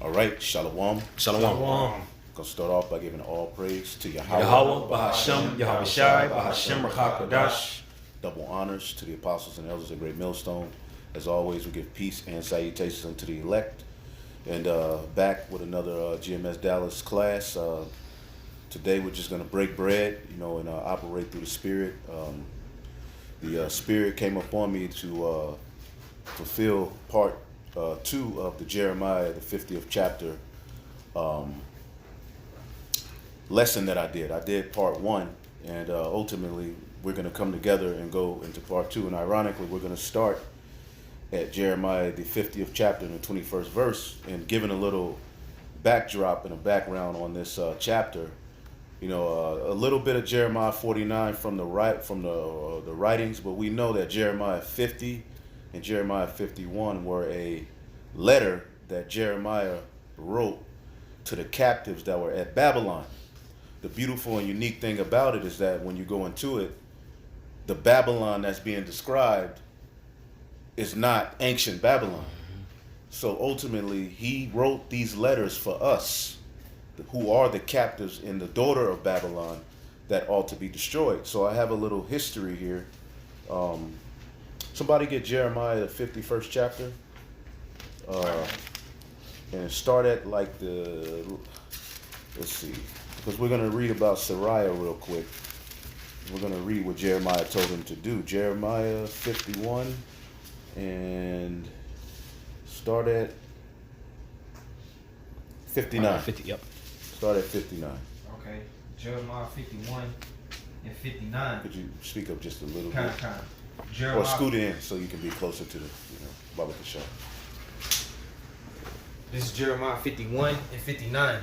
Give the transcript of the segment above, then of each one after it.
All right, Shalom. Shalom. Gonna start off by giving all praise to Yahweh. Yahweh, Bahashem, Yahweh Shai, Bahashem, Rachakadash. Double honors to the apostles and elders of Great Millstone. As always, we give peace and salutations unto the elect. And back with another GMS Dallas class. Today we're just gonna break bread, and operate through the Spirit. The Spirit came upon me to fulfill part 2 of the Jeremiah, the 50th chapter lesson that I did. I did part 1, and ultimately we're going to come together and go into part 2. And ironically, we're going to start at Jeremiah, the 50th chapter, and the 21st verse, and giving a little backdrop and a background on this chapter. A little bit of Jeremiah 49 from the writings, but we know that Jeremiah 50 and Jeremiah 51 were a letter that Jeremiah wrote to the captives that were at Babylon. The beautiful and unique thing about it is that when you go into it, the Babylon that's being described is not ancient Babylon. So ultimately, he wrote these letters for us, who are the captives in the daughter of Babylon that ought to be destroyed. So I have a little history here. Somebody get Jeremiah, the 51st chapter, and start at let's see, because we're going to read about Sariah real quick. We're going to read what Jeremiah told him to do. Jeremiah 51, and start at 59. 50, yep. Start at 59. Okay, Jeremiah 51 and 59. Could you speak up just a little Kind bit? of. Jeremiah, Or scoot in so you can be closer to the, Baba Kasha. This is Jeremiah 51 and 59.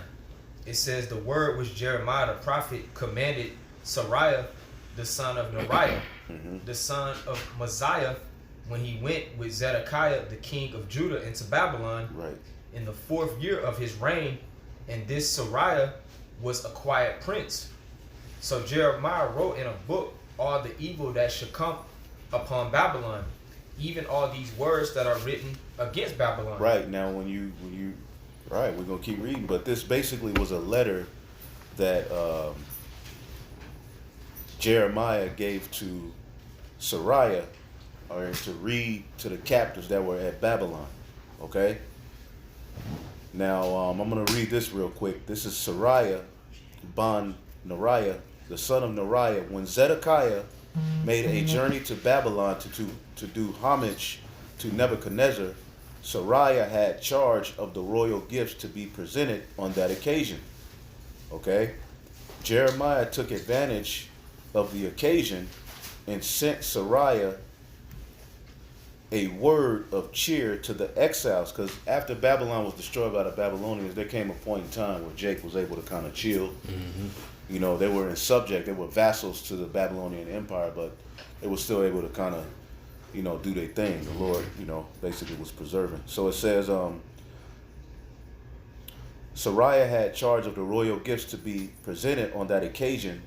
It says, the word which Jeremiah the prophet commanded Sariah, the son of Neriah, the son of Mosiah, when he went with Zedekiah, the king of Judah, into Babylon, Right. in the 4th year of his reign. And this Sariah was a quiet prince. So Jeremiah wrote in a book all the evil that should come upon Babylon, even all these words that are written against Babylon. Right. Now, when you right, we're going to keep reading, but this basically was a letter that Jeremiah gave to Sariah, or to read to the captives that were at Babylon. Okay? Now, I'm going to read this real quick. This is Sariah, Ban Neriah, the son of Neriah, when Zedekiah made a journey to Babylon to do homage to Nebuchadnezzar. Sariah had charge of the royal gifts to be presented on that occasion. Okay? Jeremiah took advantage of the occasion and sent Sariah a word of cheer to the exiles, because after Babylon was destroyed by the Babylonians, there came a point in time where Jake was able to kind of chill. They were in subject, they were vassals to the Babylonian Empire, but they were still able to kind of, do their thing. The Lord, basically was preserving. So it says, Sariah had charge of the royal gifts to be presented on that occasion.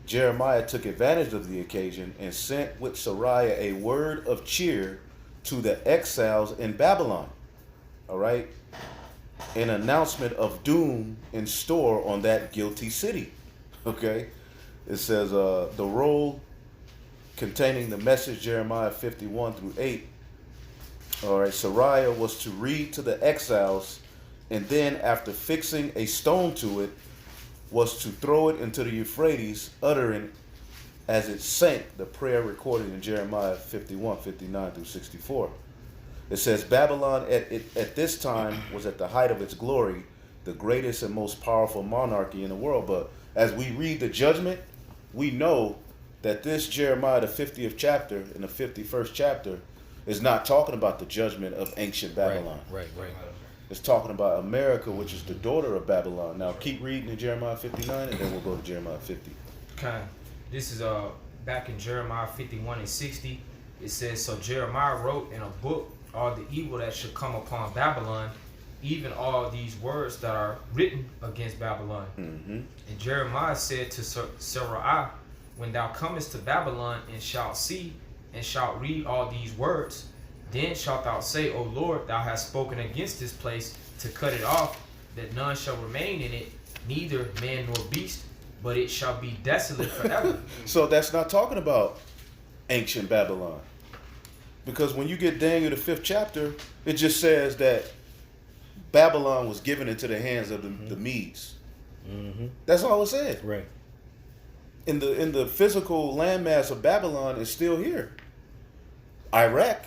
Jeremiah took advantage of the occasion and sent with Sariah a word of cheer to the exiles in Babylon. All right? An announcement of doom in store on that guilty city. Okay? It says, the roll containing the message Jeremiah 51 through 8. All right, Sariah was to read to the exiles, and then after fixing a stone to it, was to throw it into the Euphrates, uttering as it sank the prayer recorded in Jeremiah 51, 59 through 64. It says, Babylon at this time was at the height of its glory, the greatest and most powerful monarchy in the world. But as we read the judgment, we know that this Jeremiah, the 50th chapter and the 51st chapter, is not talking about the judgment of ancient Babylon. Right. It's talking about America, which is the daughter of Babylon. Now keep reading in Jeremiah 59, and then we'll go to Jeremiah 50. Okay. This is back in Jeremiah 51 and 60. It says, so Jeremiah wrote in a book all the evil that should come upon Babylon, even all these words that are written against Babylon. And Jeremiah said to Sariah, when thou comest to Babylon and shalt see and shalt read all these words, Then shalt thou say, O Lord, thou hast spoken against this place to cut it off, that none shall remain in it, neither man nor beast, but it shall be desolate forever. So that's not talking about ancient Babylon. Because when you get Daniel the 5th chapter, it just says that Babylon was given into the hands of the Medes. Mm-hmm. That's all it said. Right. In the physical landmass of Babylon is still here. Iraq.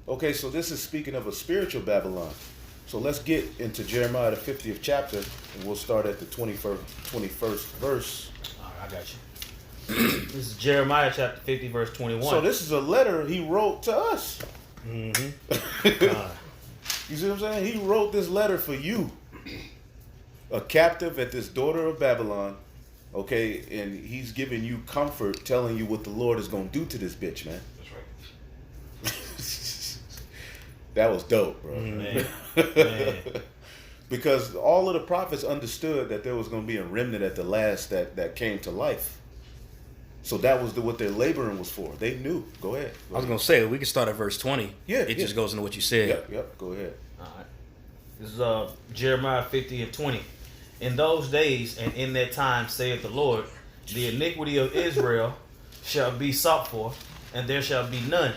Okay, so this is speaking of a spiritual Babylon. So let's get into Jeremiah the 50th chapter, and we'll start at the 21st verse. All right, I got you. This is Jeremiah chapter 50, verse 21. So this is a letter he wrote to us. Mm-hmm. You see what I'm saying? He wrote this letter for you, a captive at this daughter of Babylon. Okay, and he's giving you comfort, telling you what the Lord is going to do to this bitch, man. That's right. That was dope, bro. Man. Because all of the prophets understood that there was going to be a remnant at the last that came to life. So that was what their laboring was for. They knew. Go ahead. I was going to say, we can start at verse 20. Yeah, It just goes into what you said. Yep. Go ahead. All right. This is Jeremiah 50 and 20. In those days and in that time, saith the Lord, the iniquity of Israel shall be sought for, and there shall be none.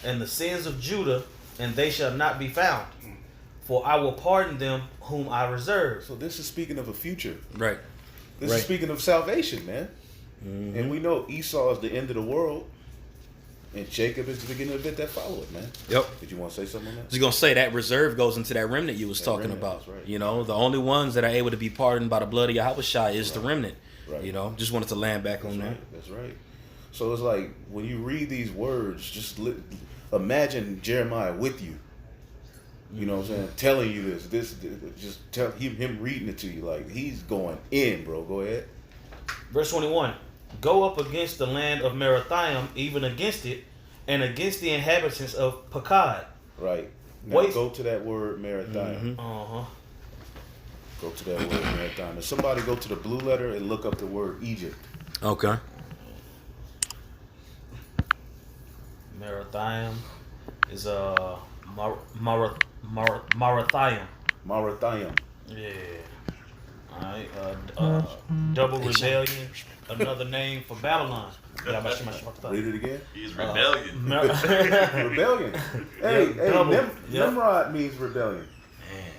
And the sins of Judah, and they shall not be found. For I will pardon them whom I reserve. So this is speaking of a future. Right. This Right. is speaking of salvation, man. Mm-hmm. And we know Esau is the end of the world, and Jacob is the beginning of it that follow it, man. Yep. Did you want to say something on I that? was going to say that reserve goes into that remnant you was That talking remnant, about. that's right. You know, the only ones that are able to be pardoned by the blood of Yahushua is the remnant. Right. You know, just wanted to land back on that. That's right. So it's like when you read these words, just imagine Jeremiah with you. You know what I'm saying? Telling you this, just tell him reading it to you like he's going in, bro. Go ahead. Verse 21. Go up against the land of Merathaim, even against it, and against the inhabitants of Pakad. Right. Now Wait. go to that word Merathaim. Mm-hmm. Uh-huh. Go to that word Merathaim. If somebody go to the blue letter and look up the word Egypt. Okay. Merathaim is Marathaim. Marathaim. Yeah. Alright. Double rebellion. Another name for Babylon. Read it again. He's rebellion. Rebellion. Hey, double. Yep. Nimrod means rebellion. Man.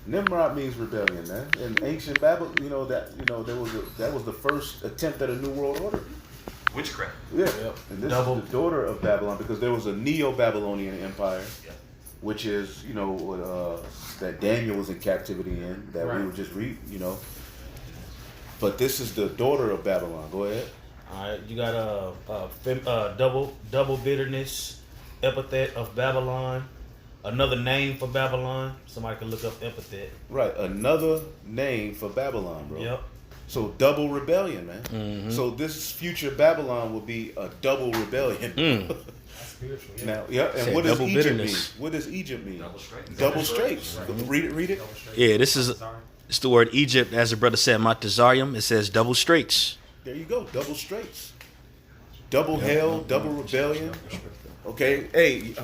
Nimrod means rebellion, man. In ancient Babylon, that was the first attempt at a new world order. Witchcraft. Yeah. Yep. And this Double. is the daughter of Babylon because there was a Neo-Babylonian empire, Yeah. which is, that Daniel was in captivity in, that we Right. were just reading, But this is the daughter of Babylon. Go ahead. Alright, you got double bitterness, epithet of Babylon, another name for Babylon. Somebody can look up epithet. Right. Another name for Babylon, bro. Yep. So double rebellion, man. Mm-hmm. So this future Babylon will be a double rebellion. That's spiritual, yeah. Now, yeah, and Said what does double Egypt bitterness. mean? What does Egypt mean? Double straight. Double straights. Right. Read it. Double straight. Yeah, this is Sorry. it's the word Egypt, as the brother said, Matazarium. It says double straights. There you go. Double straights. Double hell, double rebellion. Okay. Hey,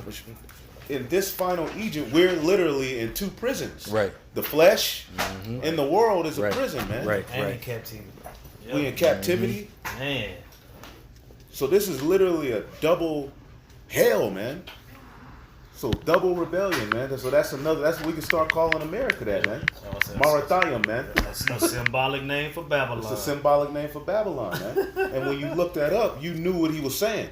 in this final Egypt, we're literally in two prisons. Right. The flesh and the world is a Right. prison, man. Right. And in Right. captivity. We in captivity. Man. So this is literally a double hell, man. So double rebellion, man. So that's what we can start calling America that, man. Marathaim, man. That's a symbolic name for Babylon. It's a symbolic name for Babylon, man. And when you looked that up, you knew what he was saying.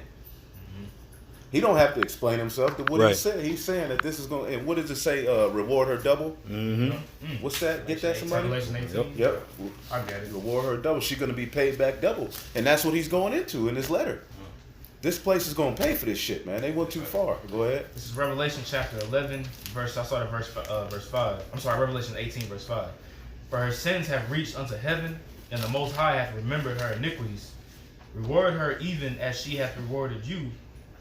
He don't have to explain himself. To what he Right. said, he's saying that this is going. And what does it say? Reward her double. Mm-hmm. What's that? Get that, somebody? Revelation 18. Yep. I get it. Reward her double. She's going to be paid back double, and that's what he's going into in this letter. This place is going to pay for this shit, man. They went too far. Go ahead. This is Revelation chapter 11, I started verse 5. I'm sorry, Revelation 18, verse 5. For her sins have reached unto heaven, and the Most High hath remembered her iniquities. Reward her even as she hath rewarded you,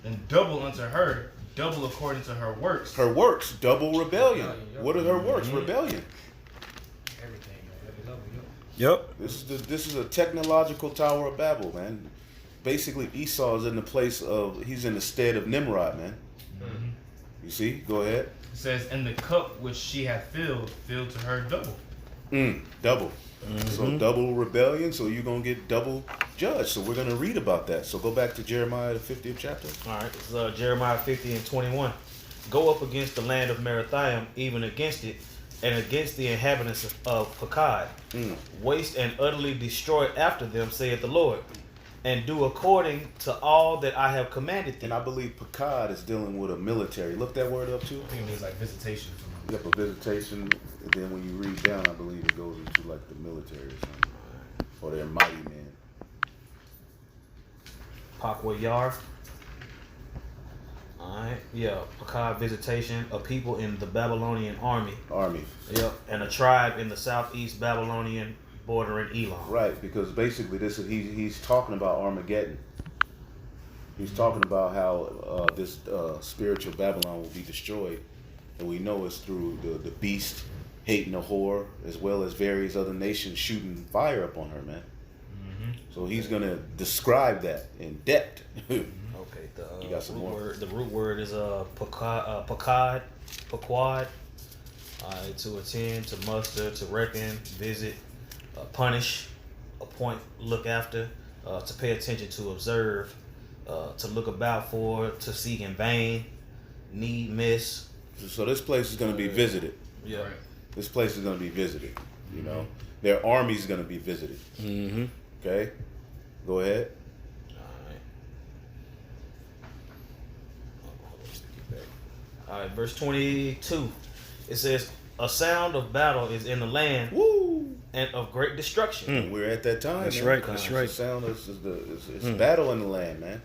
and double unto her, double according to her works. Her works, double rebellion. Rebellion, yep. What are her works? Rebellion. Everything, man. Every level, yo. Yep. This is a technological Tower of Babel, man. Basically, Esau is in the place of, he's in the stead of Nimrod, man. You see? Go ahead. It says, and the cup which she hath filled to her double. Double. So double rebellion, so you're going to get double judged. So we're going to read about that. So go back to Jeremiah, the 50th chapter. All right, it's Jeremiah 50 and 21. Go up against the land of Merathaim, even against it, and against the inhabitants of Pakad. Waste and utterly destroy after them, saith the Lord, and do according to all that I have commanded thee. And I believe Pakad is dealing with a military. Look that word up too. I think it means like visitation. Yep, a visitation. And then when you read down, I believe it goes into like the military or something. Or their mighty men. Pakwa Yar. Alright, yeah, Pakad visitation, a people in the Babylonian army. Yep, and a tribe in the southeast Babylonian bordering Elam. Right, because basically this is he's talking about Armageddon. He's talking about how this spiritual Babylon will be destroyed, and we know it's through the beast hating the whore, as well as various other nations shooting fire upon her, man. So he's gonna describe that in depth. Okay, you got some more. The root word is paquad. To attend, to muster, to reckon, visit, punish, appoint, look after, to pay attention, to observe, to look about for, to seek in vain, need, miss. So this place is going to be visited. Yeah. Right. This place is going to be visited. You know, their army is going to be visited. Okay, go ahead. All right, verse 22. It says, "A sound of battle is in the land, and of great destruction." We're at that time. That's man. right. That's right. The sound is battle in the land, man.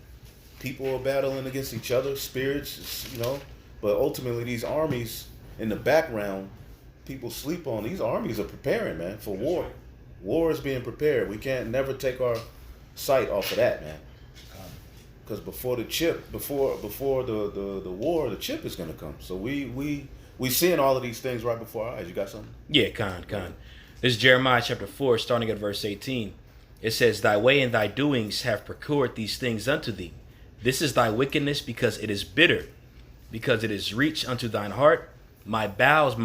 People are battling against each other, spirits, you know. But ultimately, these armies in the background, people sleep on. These armies are preparing, man, for war. Right. War is being prepared. We can't never take our sight off of that, man. Because before the war, the chip is gonna come. So we seeing all of these things right before our eyes. You got something? Yeah, Con. This is Jeremiah chapter 4, starting at verse 18. It says, "Thy way and thy doings have procured these things unto thee. This is thy wickedness, because it is bitter, because it is reached unto thine heart. My bowels,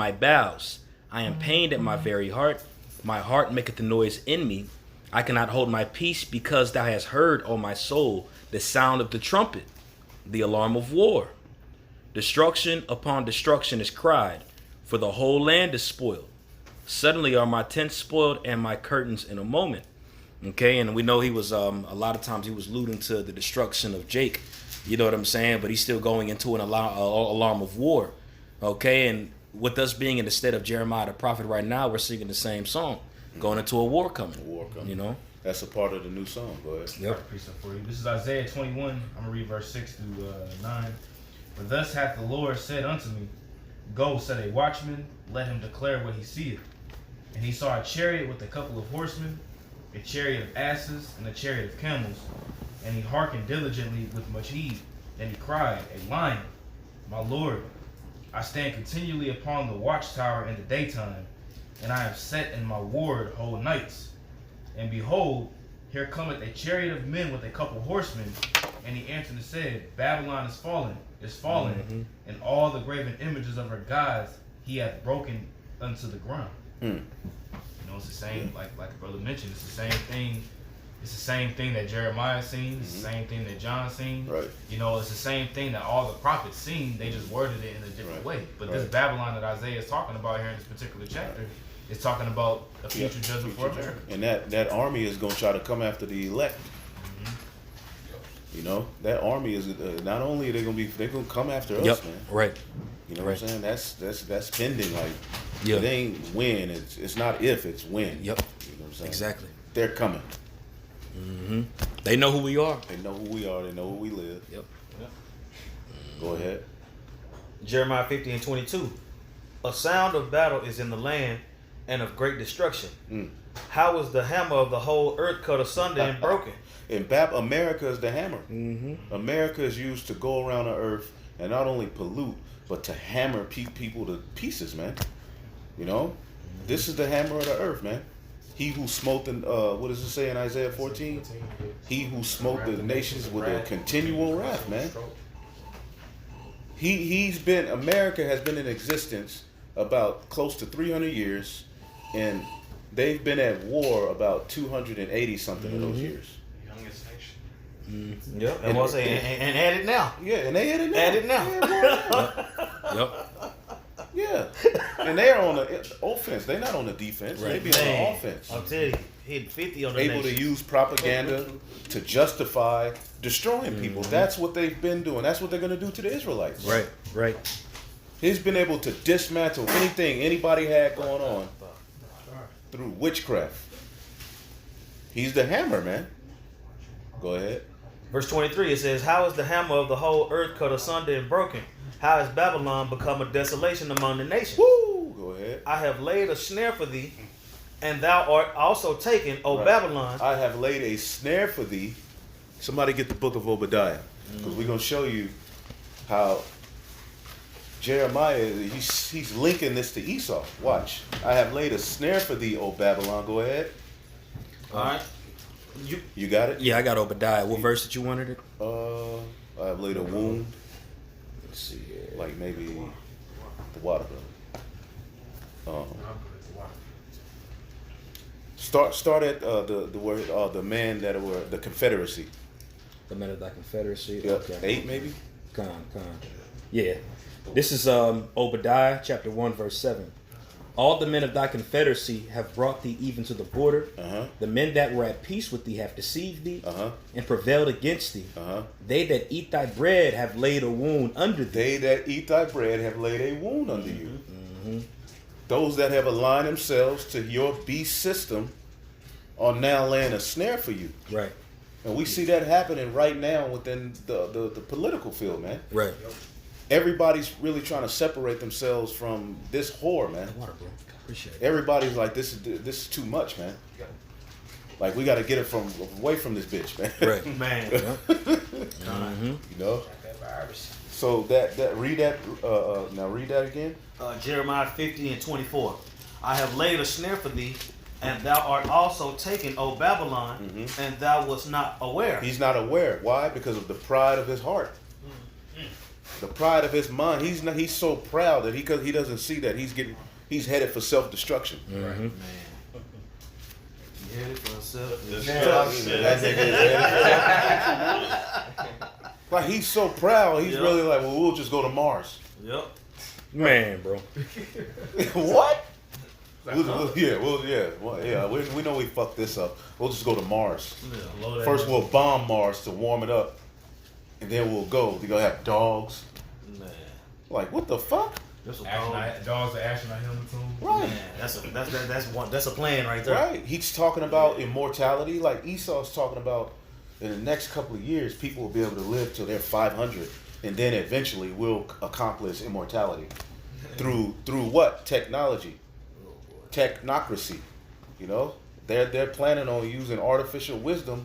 I am pained at my very heart. My heart maketh a noise in me. I cannot hold my peace, because thou hast heard, O my soul, the sound of the trumpet, the alarm of war. Destruction upon destruction is cried, for the whole land is spoiled. Suddenly are my tents spoiled, and my curtains in a moment." Okay, and we know he was a lot of times he was alluding to the destruction of Jake. You know what I'm saying? But he's still going into an alarm of war. Okay, and with us being in the state of Jeremiah the prophet right now, we're singing the same song, going into a war coming. You know, that's a part of the new song. Go ahead. Yep. Precept for you. This is Isaiah 21. I'm gonna read verse 6 through 9. "For thus hath the Lord said unto me, Go, set a watchman, let him declare what he seeth. And he saw a chariot with a couple of horsemen, a chariot of asses, and a chariot of camels. And he hearkened diligently with much heed. And he cried, A lion, my Lord, I stand continually upon the watchtower in the daytime, and I have set in my ward whole nights. And behold, here cometh a chariot of men with a couple horsemen. And he answered and said, Babylon is fallen, and all the graven images of her gods he hath broken unto the ground." You know, it's the same, like the brother mentioned, it's the same thing. It's the same thing that Jeremiah seen. It's the same thing that John seen. Right. You know, it's the same thing that all the prophets seen. They just worded it in a different way. But this Babylon that Isaiah is talking about here in this particular chapter is talking about a future judgment for America. And that army is going to try to come after the elect. You know, that army is not only they're going to come after us, man. Right. You know what I'm saying? That's pending. Like, Yeah. it ain't when. It's not if, it's when. Yep. You know what I'm saying? Exactly. They're coming. They know who we are. They know who we are. They know where we live. Yep. Go ahead. Jeremiah 50 and 22. "A sound of battle is in the land, and of great destruction. How is the hammer of the whole earth cut asunder and broken?" And America is the hammer. America is used to go around the earth and not only pollute, but to hammer people to pieces, man. You know, this is the hammer of the earth, man. He who smote the, what does it say in Isaiah 14? He who smote the nations with a continual wrath, man. America has been in existence about close to 300 years, and they've been at war about 280 something of those years. Youngest nation. Yep. And we'll say, and add it now. Yeah, and they hit it now. Add it now. Yeah, boy. Yep. Yeah, and they're on the offense. They're not on the defense. They Right. be on the offense. I'll tell you, hit 50 on the Able to nation. use propaganda to justify destroying people. That's what they've been doing. That's what they're going to do to the Israelites. Right. Right. He's been able to dismantle anything anybody had going on through witchcraft. He's the hammer, man. Go ahead. Verse 23, it says, how is the hammer of the whole earth cut asunder and broken? How has Babylon become a desolation among the nations? Woo! Go ahead. I have laid a snare for thee, and thou art also taken, O Right. Babylon. I have laid a snare for thee. Somebody get the book of Obadiah, because we're going to show you how Jeremiah, he's linking this to Esau. Watch. I have laid a snare for thee, O Babylon. Go ahead. All right. You got it? Yeah, I got Obadiah. What verse did you wanted it? I have laid a wound, Let's see here. like maybe the water brother. Start at the word the man that were the Confederacy. The men of thy confederacy. Yeah, Okay. 8 maybe. Con. Yeah. This is Obadiah chapter 1 verse 7. All the men of thy confederacy have brought thee even to the border. Uh-huh. The men that were at peace with thee have deceived thee Uh-huh. and prevailed against thee. Uh-huh. They that eat thy bread have laid a wound under thee. They that eat thy bread have laid a wound under you. Those that have aligned themselves to your beast system are now laying a snare for you. Right. And we see that happening right now within the political field, man. Right. Everybody's really trying to separate themselves from this whore, man. Water, bro. Appreciate it. Everybody's like, this is too much, man. Like, we got to get it away from this bitch, man. Right. Man. You know. So that read that now read that again. Jeremiah 50 and 24. I have laid a snare for thee, and thou art also taken, O Babylon, and thou wast not aware. He's not aware. Why? Because of the pride of his heart. The pride of his mind. He's so proud that he doesn't see that he's headed for self-destruction. Mm-hmm. You heard it for yourself. That nigga is like, he's so proud. He's Yep. really like, well, we'll just go to Mars. Yep. Man, bro. What? We know we fucked this up. We'll just go to Mars. First, we'll bomb Mars to warm it up, and then we'll go. We're gonna have dogs. Man. Like, what the fuck? That's a Dogs are astronaut helmets on. Right. Man, that's a plan right there. Right. He's talking about immortality. Like Esau's talking about in the next couple of years, people will be able to live till they're 500, and then eventually we'll accomplish immortality through what? Technology, technocracy. You know, they're planning on using artificial wisdom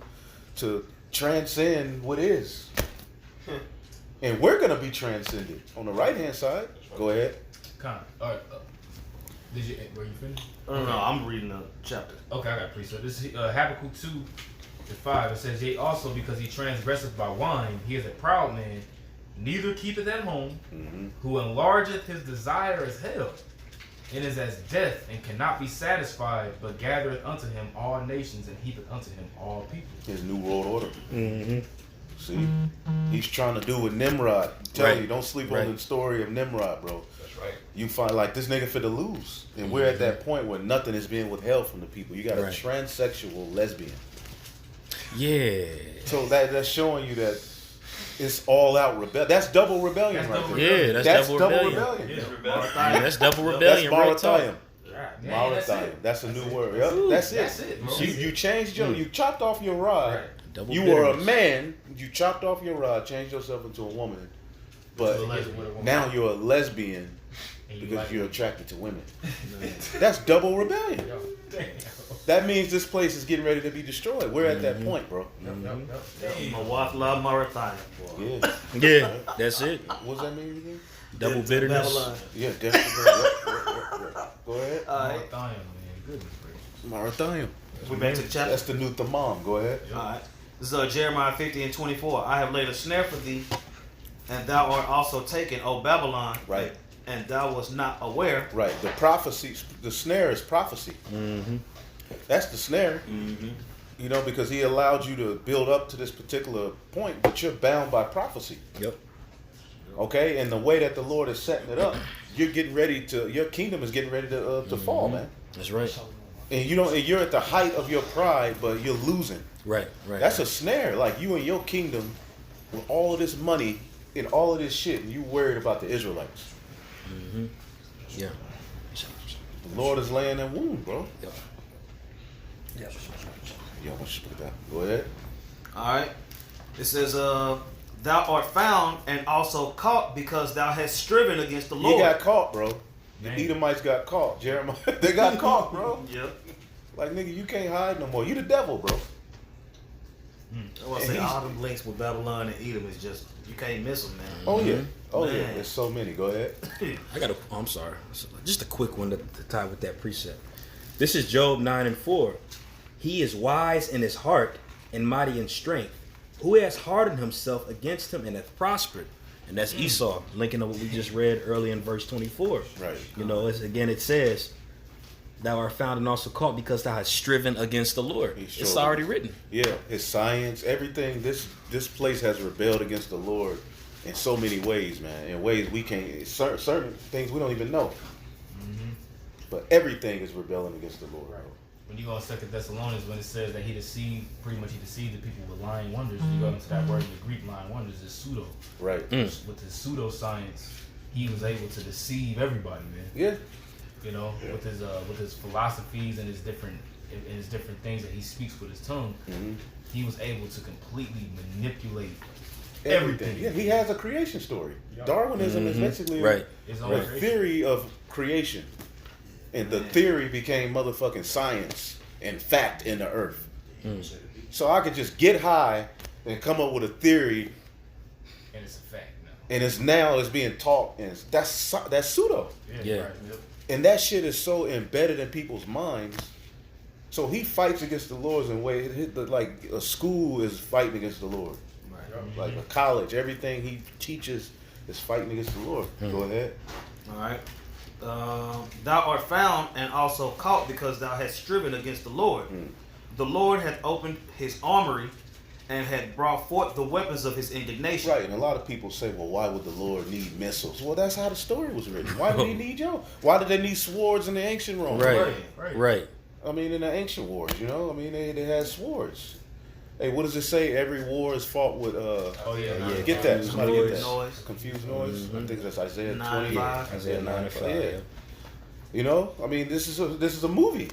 to transcend what is, and we're gonna be transcended on the right hand side. Go ahead. Con. All right. Were you finished? No, I'm reading the chapter. Okay, I got precept. This is Habakkuk 2:5. It says, yea, also because he transgresseth by wine, he is a proud man, neither keepeth at home, who enlargeth his desire as hell, and is as death, and cannot be satisfied, but gathereth unto him all nations, and heapeth unto him all people. His new world order. Mm-hmm. See, he's trying to do with Nimrod. Tell Right. you, don't sleep Right. on the story of Nimrod, bro. That's right. You find like this nigga finna lose, and we're at that point where nothing is being withheld from the people. You got a Right. transsexual lesbian, Yeah. so that's showing you that it's all out rebellion. That's double rebellion, That's right double there. Yeah, that's double rebellion. Yeah, Yeah, that's double that's rebellion. Real talk. Marathiam. Man, that's Marathiam. it. That's a new word. Yep, that's it. That's it, bro. You changed your, you chopped off your rod. Right. Double You were a bitterness. man. You chopped off your rod, changed yourself into a woman, but Into a lesbian with a woman. now you're a lesbian And you because like you're it. attracted to women. That's double rebellion. Yo, damn. That means this place is getting ready to be destroyed. We're at that point, bro. Damn. Mawafla Marathiam. Yeah. Yeah, that's it. What does that mean again? Double bitterness. Babylon. Yeah, definitely. Go ahead. Marathiam, man. Goodness gracious. Marathiam. We back to the chapter. That's the new Thamam. Go ahead. Alright. This is Jeremiah 50 and 24. I have laid a snare for thee, and thou art also taken, O Babylon, Right. and thou wast not aware. Right. The prophecy, the snare is prophecy. Mm-hmm. That's the snare. Mm-hmm. You know, because he allowed you to build up to this particular point, but you're bound by prophecy. Yep. Okay, and the way that the Lord is setting it up, you're getting ready to. Your kingdom is getting ready to fall, man. That's right. And you don't. And you're at the height of your pride, but you're losing. Right. Right. That's a snare. Like you and your kingdom, with all of this money and all of this shit, and you worried about the Israelites. Mm-hmm. Yeah. The Lord is laying in wound, bro. Yep. Yep. Yeah, let's put that. Go ahead. All right. It says, thou art found and also caught because thou hast striven against the Lord. You got caught, bro. The Man. Edomites got caught. Jeremiah, they got caught, bro. Yep. Like nigga, you can't hide no more. You the devil, bro. I want to And say he's- all them links with Babylon and Edom is just, you can't miss them, man. Oh yeah. Oh yeah. Man. There's so many. Go ahead. I got a. Oh, I'm sorry. Just a quick one to tie with that precept. This is Job 9:4. He is wise in his heart and mighty in strength. Who has hardened himself against him and hath prospered? And that's Esau, linking up what we just read early in verse 24. Right. You know, again it says, "Thou art found and also caught because thou hast striven against the Lord." He It's showed already it. written. Yeah. His science, everything. This place has rebelled against the Lord in so many ways, man. In ways we can't. Certain things we don't even know. But everything is rebelling against the Lord. Right. When you go in 2 Thessalonians, when it says that he deceived the people with lying wonders, you go into that word in the Greek, lying wonders is pseudo. Right. With his pseudoscience, he was able to deceive everybody, man. Yeah. You know, with his philosophies and his different things that he speaks with his tongue, Mhm. he was able to completely manipulate Everything. Yeah. He has a creation story. Yeah. Darwinism is basically Right. his a own creation. theory of creation. And the theory became motherfucking science and fact in the earth. So I could just get high and come up with a theory, And it's a fact now. and it's being taught, and that's pseudo. Yeah. Right. Yep. And that shit is so embedded in people's minds. So he fights against the Lord in ways like a school is fighting against the Lord, like a college. Everything he teaches is fighting against the Lord. Go ahead. All right. Thou art found and also caught because thou hast striven against the Lord. The Lord hath opened his armory and had brought forth the weapons of his indignation. Right, and a lot of people say, well, why would the Lord need missiles? Well, that's how the story was written. Why did he need y'all? Why did they need swords in the ancient Rome? Right. Right. Right. I mean, in the ancient wars, you know? I mean, they had swords. Hey, what does it say? Every war is fought with, Oh yeah. Yeah. get that. Confused Somebody get that. noise. Confused noise. I think that's Isaiah 20. 9:5. Isaiah 9:5. Yeah. You know? I mean, this is a movie.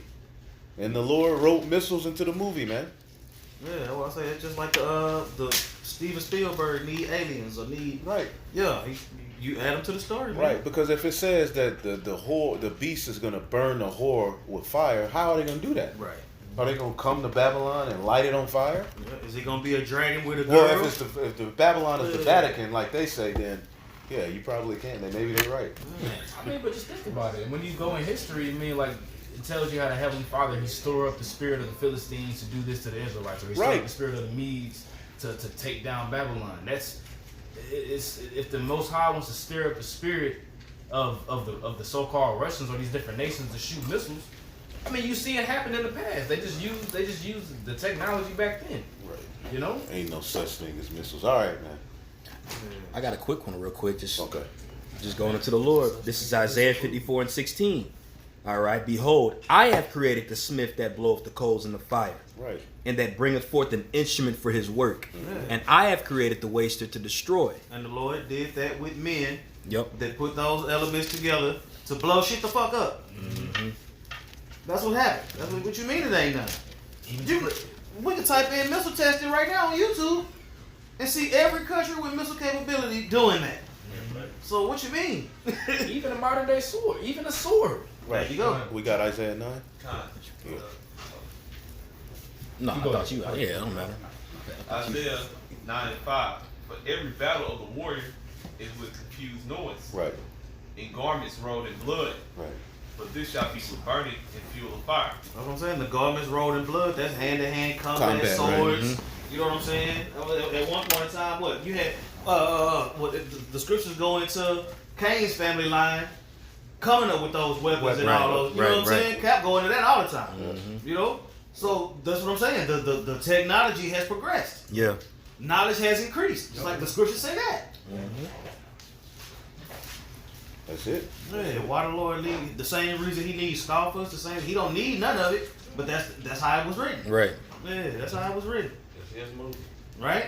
And the Lord wrote missiles into the movie, man. Yeah, well, I say it's just like the Steven Spielberg need aliens or need. Right. Yeah, you add them to the story, man. Right, because if it says that the beast is gonna burn the whore with fire, how are they gonna do that? Right. Are they gonna come to Babylon and light it on fire? Yeah. Is it gonna be a dragon with a girl? Well, if the Babylon is the Vatican, like they say, then yeah, you probably can. Then maybe they're right. I mean, but just think about it. When you go in history, I mean, like, it tells you how the Heavenly Father, he stored up the spirit of the Philistines to do this to the Israelites, or he stored Right. up the spirit of the Medes to take down Babylon. It's if the Most High wants to stir up the spirit of the so-called Russians or these different nations to shoot missiles, I mean, you see it happen in the past. They just use the technology back then. Right. You know? Ain't no such thing as missiles. All right, man. I got a quick one real quick. Just going into the Lord. This is Isaiah 54:16. All right. Behold, I have created the smith that bloweth the coals in the fire, Right. and that bringeth forth an instrument for his work. And I have created the waster to destroy. And the Lord did that with men Yep. that put those elements together to blow shit the fuck up. That's what happened. That's what you mean it ain't nothing. We can type in missile testing right now on YouTube and see every country with missile capability doing that. So what you mean? Even a modern day sword, even a sword. Right. There you go. We got Isaiah 9. No, I go thought ahead. you. Yeah, it don't matter. Isaiah 9:5. For every battle of the warrior is with confused noise, Right. and garments rolled in blood. Right. But this shall be with burning and fuel of fire. That's what I'm saying. The garments rolled in blood. That's hand-to-hand combat, Combat, right. swords. You know what I'm saying? At one point in time, what you had? Well, the scriptures go into Cain's family line, coming up with those weapons and Right, all those. You right, know what I'm right. saying? Cap go into that all the time. Mhm. You know, so that's what I'm saying. The technology has progressed. Yeah. Knowledge has increased, just like the scriptures say that. That's it. Yeah, why the Lord need the same reason He needs scoffers, the same He don't need none of it, but that's how it was written. Right. Yeah, that's how it was written, That's his move. right?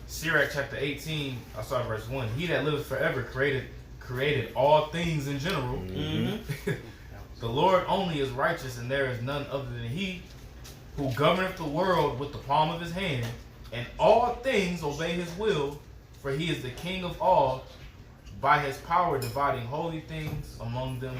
Sirach chapter 18, I saw verse 1. He that liveth forever created all things in general. Mm-hmm. The Lord only is righteous, and there is none other than He, who governeth the world with the palm of His hand, and all things obey His will, for He is the King of all, by His power dividing holy things among them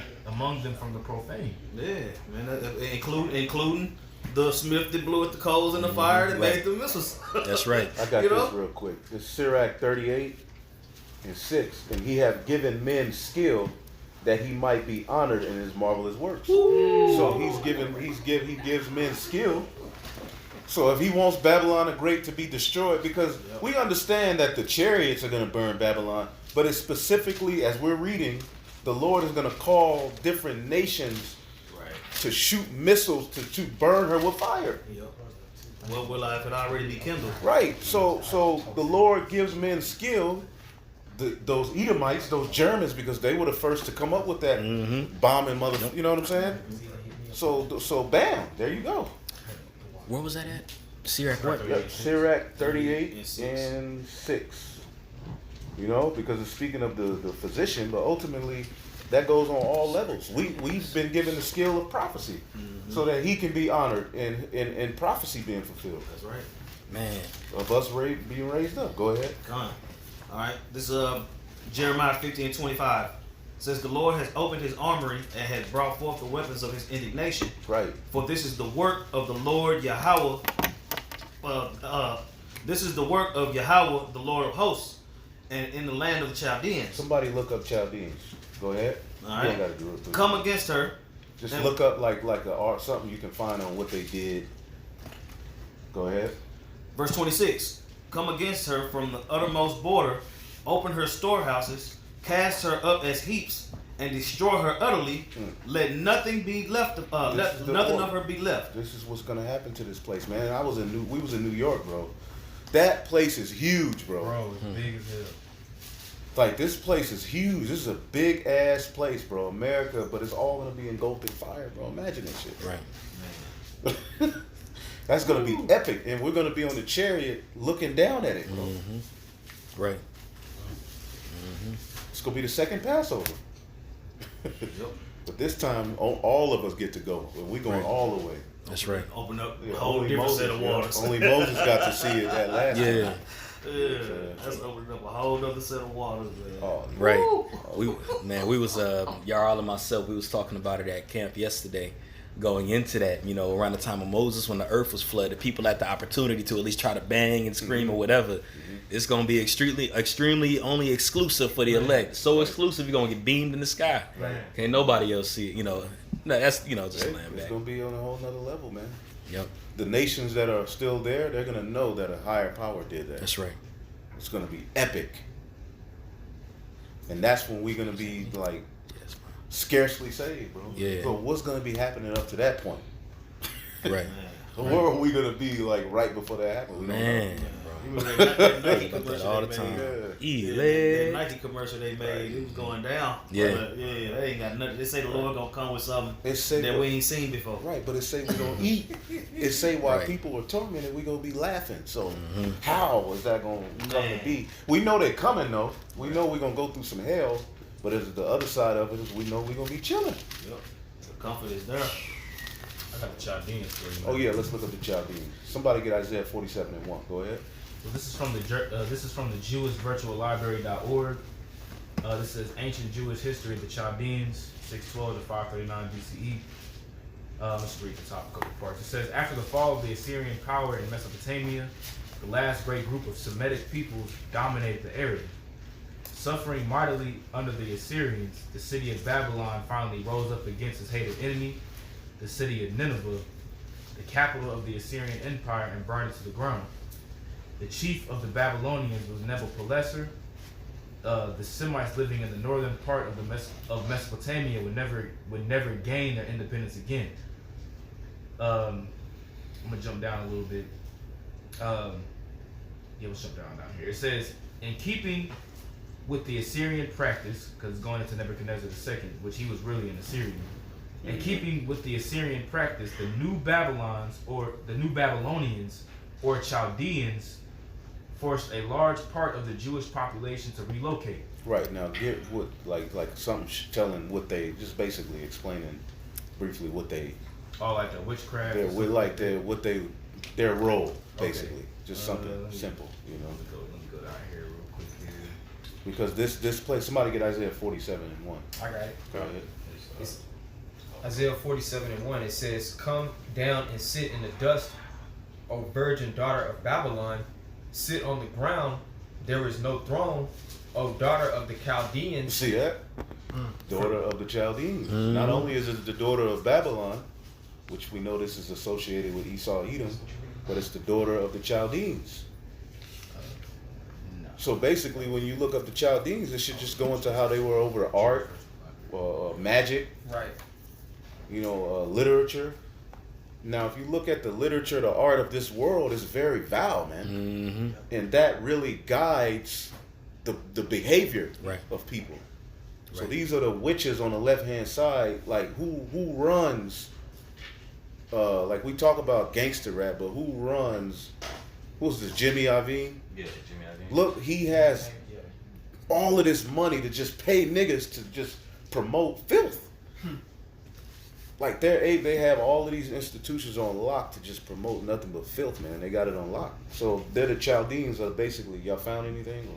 from the profane. Yeah, man, including the smith that blew at the coals in the fire that Right. made the missiles. That's right. I got You this know? real quick. It's Sirach 38:6, and he have given men skill that he might be honored in his marvelous works. So he gives men skill. So if he wants Babylon the Great to be destroyed, because we understand that the chariots are going to burn Babylon, but it's specifically, as we're reading, the Lord is going to call different nations Right. to shoot missiles to burn her with fire. Yep. What will I if it already be kindled? Right. So the Lord gives men skill. Those Edomites, those Germans, because they were the first to come up with that bombing mother. You know what I'm saying? So bam, there you go. Where was that at? Sirach what? Yep, Sirach 38 And 6. and 6. You know, because it's speaking of the physician, but ultimately that goes on all levels. We've been given the skill of prophecy, so that he can be honored and prophecy being fulfilled. That's right. Man. Of us being raised up. Go ahead. Come on. All right. This is Jeremiah 50:25. It says, "The Lord has opened His armory and has brought forth the weapons of His indignation. Right. For this is the work of the Lord Yahweh. This is the work of Yahweh, the Lord of hosts, and in the land of the Chaldeans. Somebody look up Chaldeans. Go ahead. All You right. don't gotta do it. Come against her." Just and- look up like a art, something you can find on what they did. Go ahead. Verse 26. "Come against her from the uttermost border, open her storehouses, cast her up as heaps, and destroy her utterly. Let nothing be left. This Let is the nothing order. of her be left." This is what's gonna happen to this place, man. We was in New York, bro. That place is huge, bro. Bro, it's big as hell. Like this place is huge. This is a big ass place, bro. America, but it's all gonna be engulfed in fire, bro. Imagine that shit. Right. That's gonna be epic, and we're gonna be on the chariot looking down at it, bro. Right. It's gonna be the second Passover. But this time, all of us get to go. And we're going Right. all the way. That's right. Open up Yeah, a whole different set of waters. Only Moses got to see it that last Yeah. time. Yeah, that's opening up a whole other set of waters, man. Oh, Right. We was y'all and myself, we was talking about it at camp yesterday, going into that, you know, around the time of Moses when the earth was flooded, people had the opportunity to at least try to bang and scream or whatever. It's gonna be extremely only exclusive for the elect. So exclusive you're gonna get beamed in the sky. Right. Can't nobody else see it, you know. No, that's just Hey, laying it's back. gonna be on a whole nother level, man. Yep. The nations that are still there, they're gonna know that a higher power did that. That's right. It's gonna be epic, and that's when we're gonna be like Yes, bro. scarcely saved, bro. Yeah. So what's gonna be happening up to that point? Right. Where are we gonna be like right before that happens? We don't Man, know. You remember that Nike about that commercial all the they time. made? Yeah. That Elect. Nike commercial they made, it was going down. Yeah. But, yeah, they ain't got nothing. They say the Lord gonna come with something It say that we ain't seen before. right, but it say we gonna eat. It say while Right. people are tormented, we gonna be laughing. So how is that gonna come Man. to be? We know they're coming though. We know we're gonna go through some hell. But as the other side of it is, we know we're gonna be chilling. Yep. The comfort is there. I got the Chaldeans for you. Oh yeah, let's look up the Chaldeans. Somebody get Isaiah 47:1. Go ahead. Well, this is from the JewishVirtualLibrary.org. This says ancient Jewish history of the Chaldeans, 612 to 539 BCE. Let's read the top a couple parts. It says, after the fall of the Assyrian power in Mesopotamia, the last great group of Semitic peoples dominated the area. Suffering mightily under the Assyrians, the city of Babylon finally rose up against its hated enemy, the city of Nineveh, the capital of the Assyrian Empire, and burned it to the ground. The chief of the Babylonians was Nebuchadnezzar. The Semites living in the northern part of of Mesopotamia would never gain their independence again. I'm gonna jump down a little bit. Let's jump down here. It says, in keeping with the Assyrian practice, because it's going into Nebuchadnezzar II, which he was really an Assyrian. In keeping with the Assyrian practice, the New Babylonians or Chaldeans forced a large part of the Jewish population to relocate. Right, now get what like something telling what they just basically explaining briefly what they Like the witchcraft. their role basically. Okay. Just something simple, you know. Let me go down here real quick here. Because this place, somebody get Isaiah 47:1. I got it. Go ahead. It's Isaiah 47:1. It says, "Come down and sit in the dust, O virgin daughter of Babylon. Sit on the ground. There is no throne, O daughter of the You Chaldeans." see that? Daughter of the Chaldeans. Not only is it the daughter of Babylon, which we know this is associated with Esau, Edom, but it's the daughter of the Chaldeans. So basically, when you look up the Chaldeans, it should just go into how they were over art, magic, Right. literature. Now, if you look at the literature, the art of this world is very vile, man. Mm-hmm. And that really guides the behavior Right. of people. So Right. these are the witches on the left hand side. Like who runs? Like we talk about gangster rap, but who runs? Who's this? Jimmy Iovine? Yeah, Jimmy Iovine. Look, he has all of this money to just pay niggas to just promote filth. Like they have all of these institutions on lock to just promote nothing but filth, man. They got it on lock. So they're the Chaldeans are basically. Y'all found anything? Or?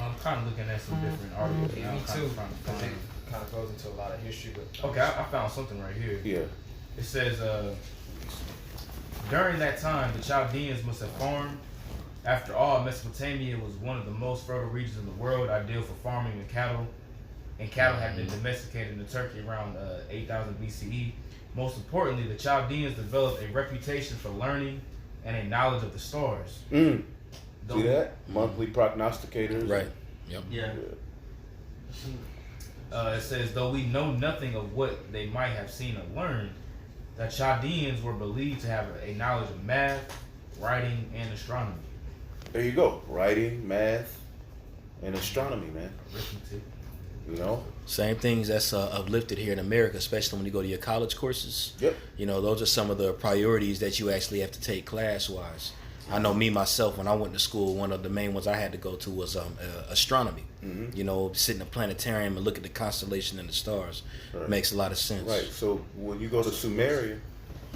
I'm kind of looking at some different articles Yeah, now. me I'm kinda too. trying to Because find- it kind of goes into a lot of history. But Okay, I found something right here. Yeah. It says, during that time, the Chaldeans must have farmed. After all, Mesopotamia was one of the most fertile regions in the world, ideal for farming and cattle. And cattle had been domesticated in Turkey around 8000 BCE. Most importantly, the Chaldeans developed a reputation for learning and a knowledge of the stars. See Though- that? Monthly prognosticators. Right. Yep. Yeah. It says, though we know nothing of what they might have seen or learned, the Chaldeans were believed to have a knowledge of math, writing, and astronomy. There you go. Writing, math, and astronomy, man. Arithmetic. You know? Same things that's uplifted here in America, especially when you go to your college courses. Yep. You know, those are some of the priorities that you actually have to take class-wise. I know me, myself, when I went to school, one of the main ones I had to go to was astronomy. Mhm. You know, sit in a planetarium and look at the constellation and the stars. Right. Makes a lot of sense. Right. So when you go to Sumeria,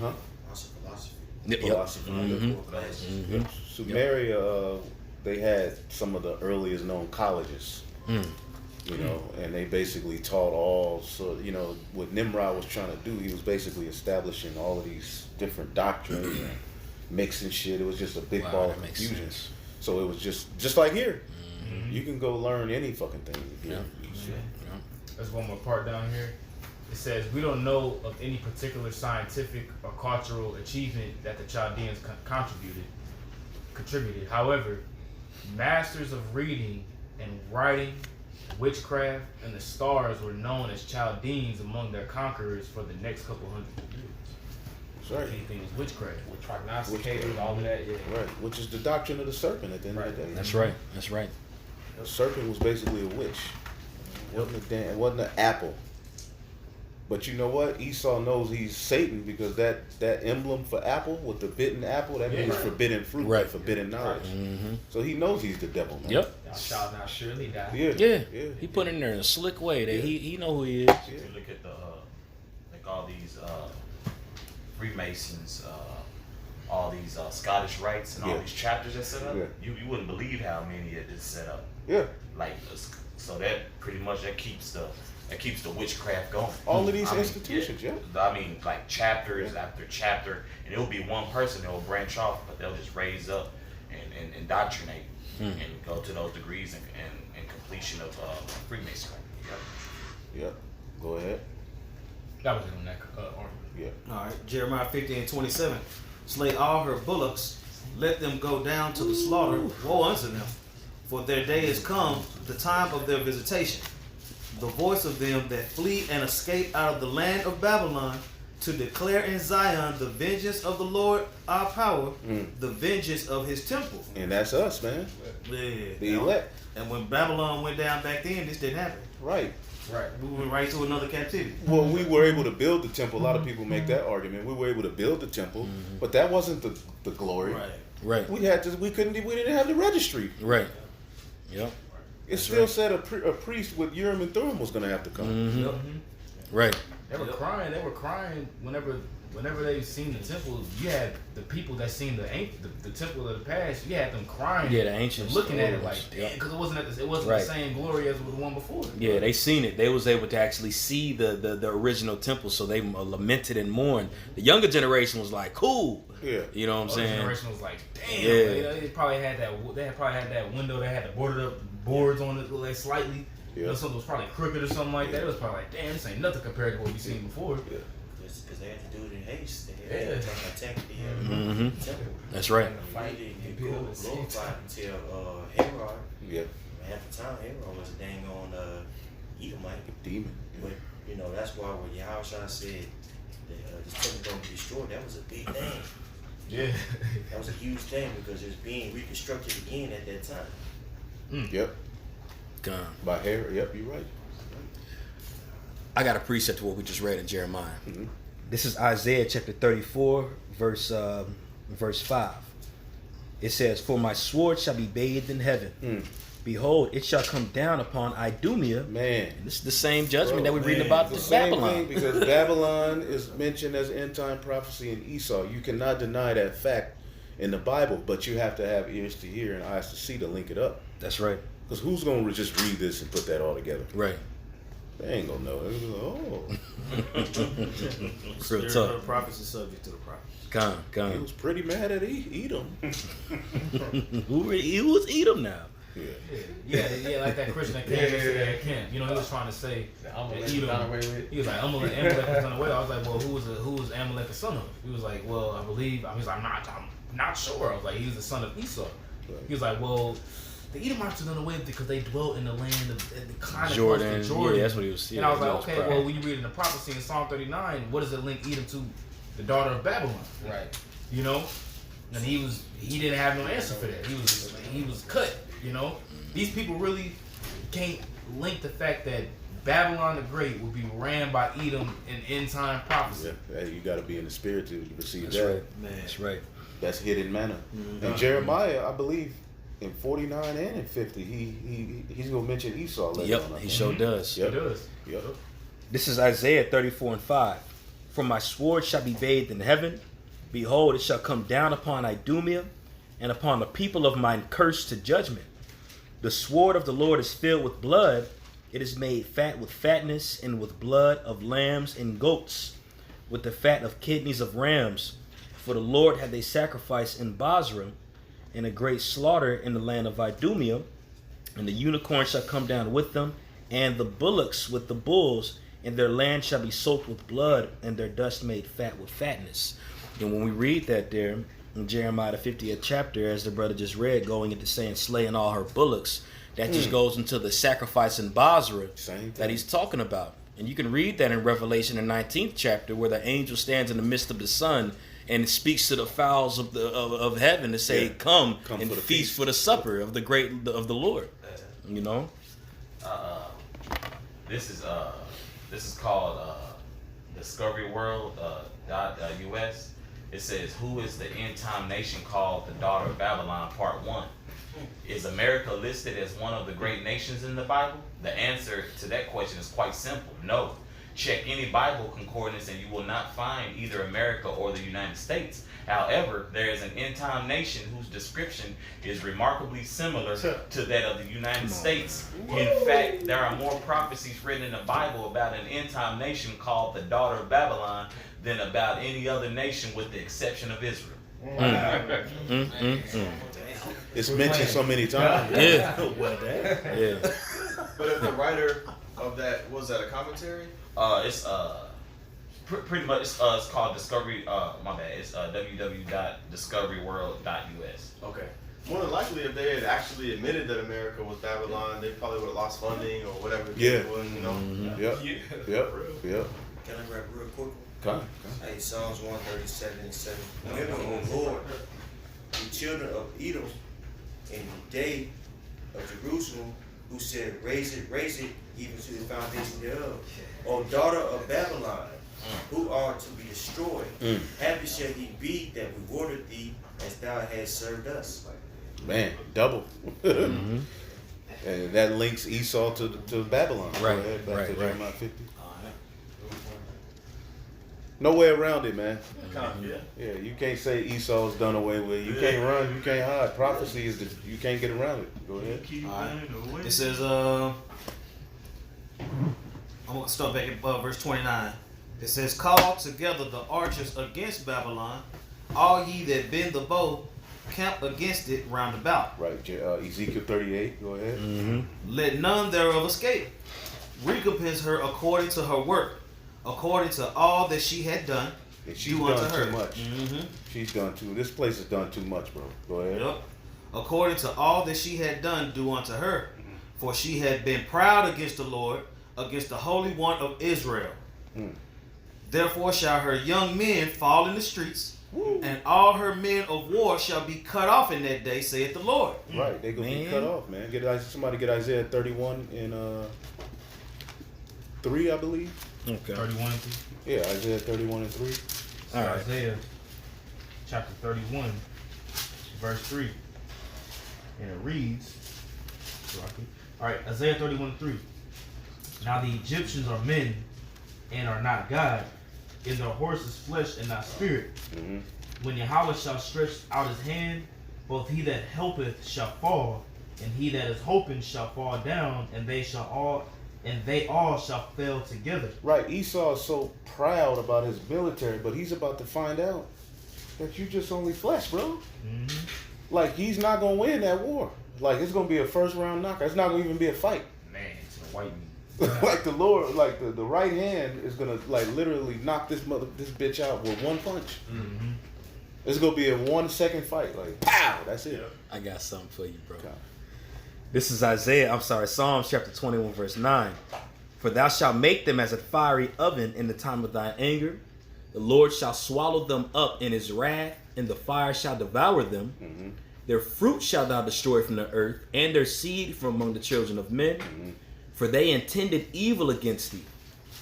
huh? Also philosophy. Yep. Philosophy. Mhm. Yep. Sumeria, they had some of the earliest known colleges. Mm. You know, and they basically taught all. So you know, what Nimrod was trying to do, he was basically establishing all of these different doctrines and mixing shit. It was just a big Wow, ball that of makes confusion. sense. So it was just like here. You can go learn any fucking thing. if you- Yeah. There's one more part down here. It says, we don't know of any particular scientific or cultural achievement that the Chaldeans contributed. However, masters of reading and writing, witchcraft, and the stars were known as Chaldeans among their conquerors for the next couple hundred years. That's right. Anything was witchcraft. with prognosticators, all of that, yeah. Right, which is the doctrine of the serpent at the end of the day. That's right. That's right. The serpent was basically a witch. It wasn't an apple. But you know what? Esau knows he's Satan because that emblem for apple with the bitten apple, that means forbidden fruit, Right. like forbidden knowledge. Mm-hmm. So he knows he's the devil, man. Yep. Thou shalt not surely die. Yeah. Yeah. He put it in there in a slick way that he know who he is. If you look at the like all these Freemasons, all these Scottish rites and all Yeah. these chapters that set up, Yeah. you wouldn't believe how many it is set up. Yeah. Like so that pretty much that keeps the witchcraft going. All of these I mean, institutions, yeah. I mean, like chapters after chapter, and it'll be one person that will branch off, but they'll just raise up and indoctrinate and go to those degrees and completion of Freemasonry. Yep. Yep. Go ahead. That was in that argument. Yeah. All right, Jeremiah 50 and 27. Slay all her bullocks let them go down to the slaughter. Woe unto them, for their day is come, the time of their visitation. The voice of them that flee and escape out of the land of Babylon, to declare in Zion the vengeance of the Lord our power, the vengeance of his temple. And that's us, man. Yeah. The elect. And when Babylon went down back then, this didn't happen. Right. Right. We went right to another captivity. Well, we were able to build the temple. A lot of people make that argument. We were able to build the temple, but that wasn't the glory. Right. Right. We didn't have the registry. Right. Yep. It still said a priest with Urim and Thummim was going to have to come. Mm-hmm. Yep. Right. They were crying. They were crying whenever they seen the temple. You had the people that seen the temple of the past. You had them crying. Yeah, the ancients. looking at it like, Yep. damn, because it wasn't Right. the same glory as the one before. Yeah, they seen it. They was able to actually see the original temple, so they lamented and mourned. The younger generation was like, "Cool." Yeah. You know what I'm The saying? generation was like, damn. Yeah. They probably had that. They probably had that window. They had the boarded up boards on it, like slightly. You know, Yeah. something was probably crooked or something like that. It was probably like, damn, this ain't nothing compared to what we seen before. Just because they had to do it in haste. They Yeah. had to attack the Mm-hmm. temple. That's right. And the fight didn't Build go it. glorified until Herod. Yeah. Half the time Herod was a dang on Edomite. Demon. But, you know, that's why when Yahushua said that this temple going to be destroyed, that was a big thing. Yeah. That was a huge thing because it was being reconstructed again at that time. Yep. Gone. By Herod. Yep, you're right. I got a precept to what we just read in Jeremiah. Mhm. This is Isaiah chapter 34, verse 5. It says, "For my sword shall be bathed in heaven. Behold, it shall come down upon Idumea." Man. And this is the same judgment Bro, that we're reading man, about the this same Babylon. thing, because Babylon is mentioned as end time prophecy in Esau. You cannot deny that fact in the Bible, but you have to have ears to hear and eyes to see to link it up. That's right. Because who's going to just read this and put that all together? Right. They ain't going to know. They're gonna be like, Real Spirit of tough. the prophets is subject to the prophets. Gone. he Gone. was pretty mad at Edom. Who was Edom now? Yeah. Yeah, like that Christian that came yesterday at camp. You know, he was trying to say that Edom. He was like, Amalek was done away. I was like, well, who was Amalek the son of? He was like, well, I believe. He was like, I'm not sure. I was like, he was the son of Esau. He was like, well, the Edomites are done away because they dwelt in the land of the kind of Jordan. Jordan. Yeah, that's what he was. And I was he like, was okay, proud. well, when you read in the prophecy in Psalm 39, what does it link Edom to? The daughter of Babylon. Right. You know? And he didn't have no answer for that. He was cut, you know? These people really can't link the fact that Babylon the Great will be ran by Edom in end time prophecy. Yeah. Hey, you got to be in the spirit to receive That's that. right. Man. That's right. That's hidden manna. And Jeremiah, I believe, in 49 and in 50, he's going to mention Esau later on. I Yep. He think. sure does. Yep. He does. Yep. This is Isaiah 34 and 5. "For my sword shall be bathed in heaven. Behold, it shall come down upon Idumea, and upon the people of mine cursed to judgment. The sword of the Lord is filled with blood. It is made fat with fatness, and with blood of lambs and goats, with the fat of kidneys of rams. For the Lord had they sacrifice in Basra, and a great slaughter in the land of Idumea. And the unicorn shall come down with them, and the bullocks with the bulls, and their land shall be soaked with blood, and their dust made fat with fatness." And when we read that there in Jeremiah the 50th chapter, as the brother just read, going into saying slaying all her bullocks, that just goes into the sacrifice in Basra Same that thing. he's talking about. And you can read that in Revelation the 19th chapter, where the angel stands in the midst of the sun and speaks to the fowls of heaven to say, Yeah. Come Come and for the feast feast. for the supper of the Lord. You know? This is called Discovery World .us. It says, "Who is the end time nation called the daughter of Babylon?" Part 1. Is America listed as one of the great nations in the Bible? The answer to that question is quite simple. No. Check any Bible concordance and you will not find either America or the United States. However, there is an end time nation whose description is remarkably similar to that of the United States. In fact, there are more prophecies written in the Bible about an end time nation called the daughter of Babylon than about any other nation with the exception of Israel. It's mentioned so many times. Yeah. Yeah. Yeah. But if the writer of that, was that a commentary? It's Pretty much, it's called Discovery. My bad. It's www.discoveryworld.us. Okay. More than likely, if they had actually admitted that America was Babylon, they probably would have lost funding or whatever it was, you know? Yep. Yep. Yep. Can I grab real quick? Come. Hey, Psalms 137:7. Remember, O Lord, the children of Edom, in the day of Jerusalem, who said, raise it, even to the foundation thereof. O daughter of Babylon, who are to be destroyed. Happy shall he be that rewarded thee as thou hast served us. Man, double. And that links Esau to Babylon. Right, Go ahead, back right, to right. Jeremiah 50. No way around it, man. Yeah, you can't say Esau's done away with. You can't run, you can't hide. Prophecy is you can't get around it. Go ahead. It says, I'm going to start back at verse 29. It says, call together the archers against Babylon, all ye that bend the bow, camp against it round about. Right, Ezekiel 38. Go ahead. Let none thereof escape. Recompense her according to her work, according to all that she had done. And she's do unto done her. too much. She's done too. This place has done too much, bro. Go ahead. Yep. According to all that she had done, do unto her. For she had been proud against the Lord, against the Holy One of Israel. Therefore shall her young men fall in the streets, and all her men of war shall be cut off in that day, saith the Lord. Right, they gonna be cut off, man. Somebody get Isaiah 31 and 3, I believe. Okay. 31 and 3. Yeah, Isaiah 31 and 3. All right. Isaiah chapter 31, verse 3. And it reads, all right, Isaiah 31 and 3. Now the Egyptians are men and are not God. In their horses flesh and not spirit. When Yahweh shall stretch out his hand, both he that helpeth shall fall, and he that is hoping shall fall down, and they all shall fail together. Right, Esau is so proud about his military, but he's about to find out that you just only flesh, bro. Like, he's not gonna win that war. Like, it's gonna be a first round knockout. It's not gonna even be a fight. Man, it's a white meat. Like the Lord, like the right hand is gonna like literally knock this bitch out with one punch. It's gonna be a 1 second fight, like pow, that's it. I got something for you, bro. This is Psalms chapter 21, verse 9. For thou shalt make them as a fiery oven in the time of thy anger. The Lord shall swallow them up in his wrath, and the fire shall devour them. Their fruit shalt thou destroy from the earth, and their seed from among the children of men. For they intended evil against thee.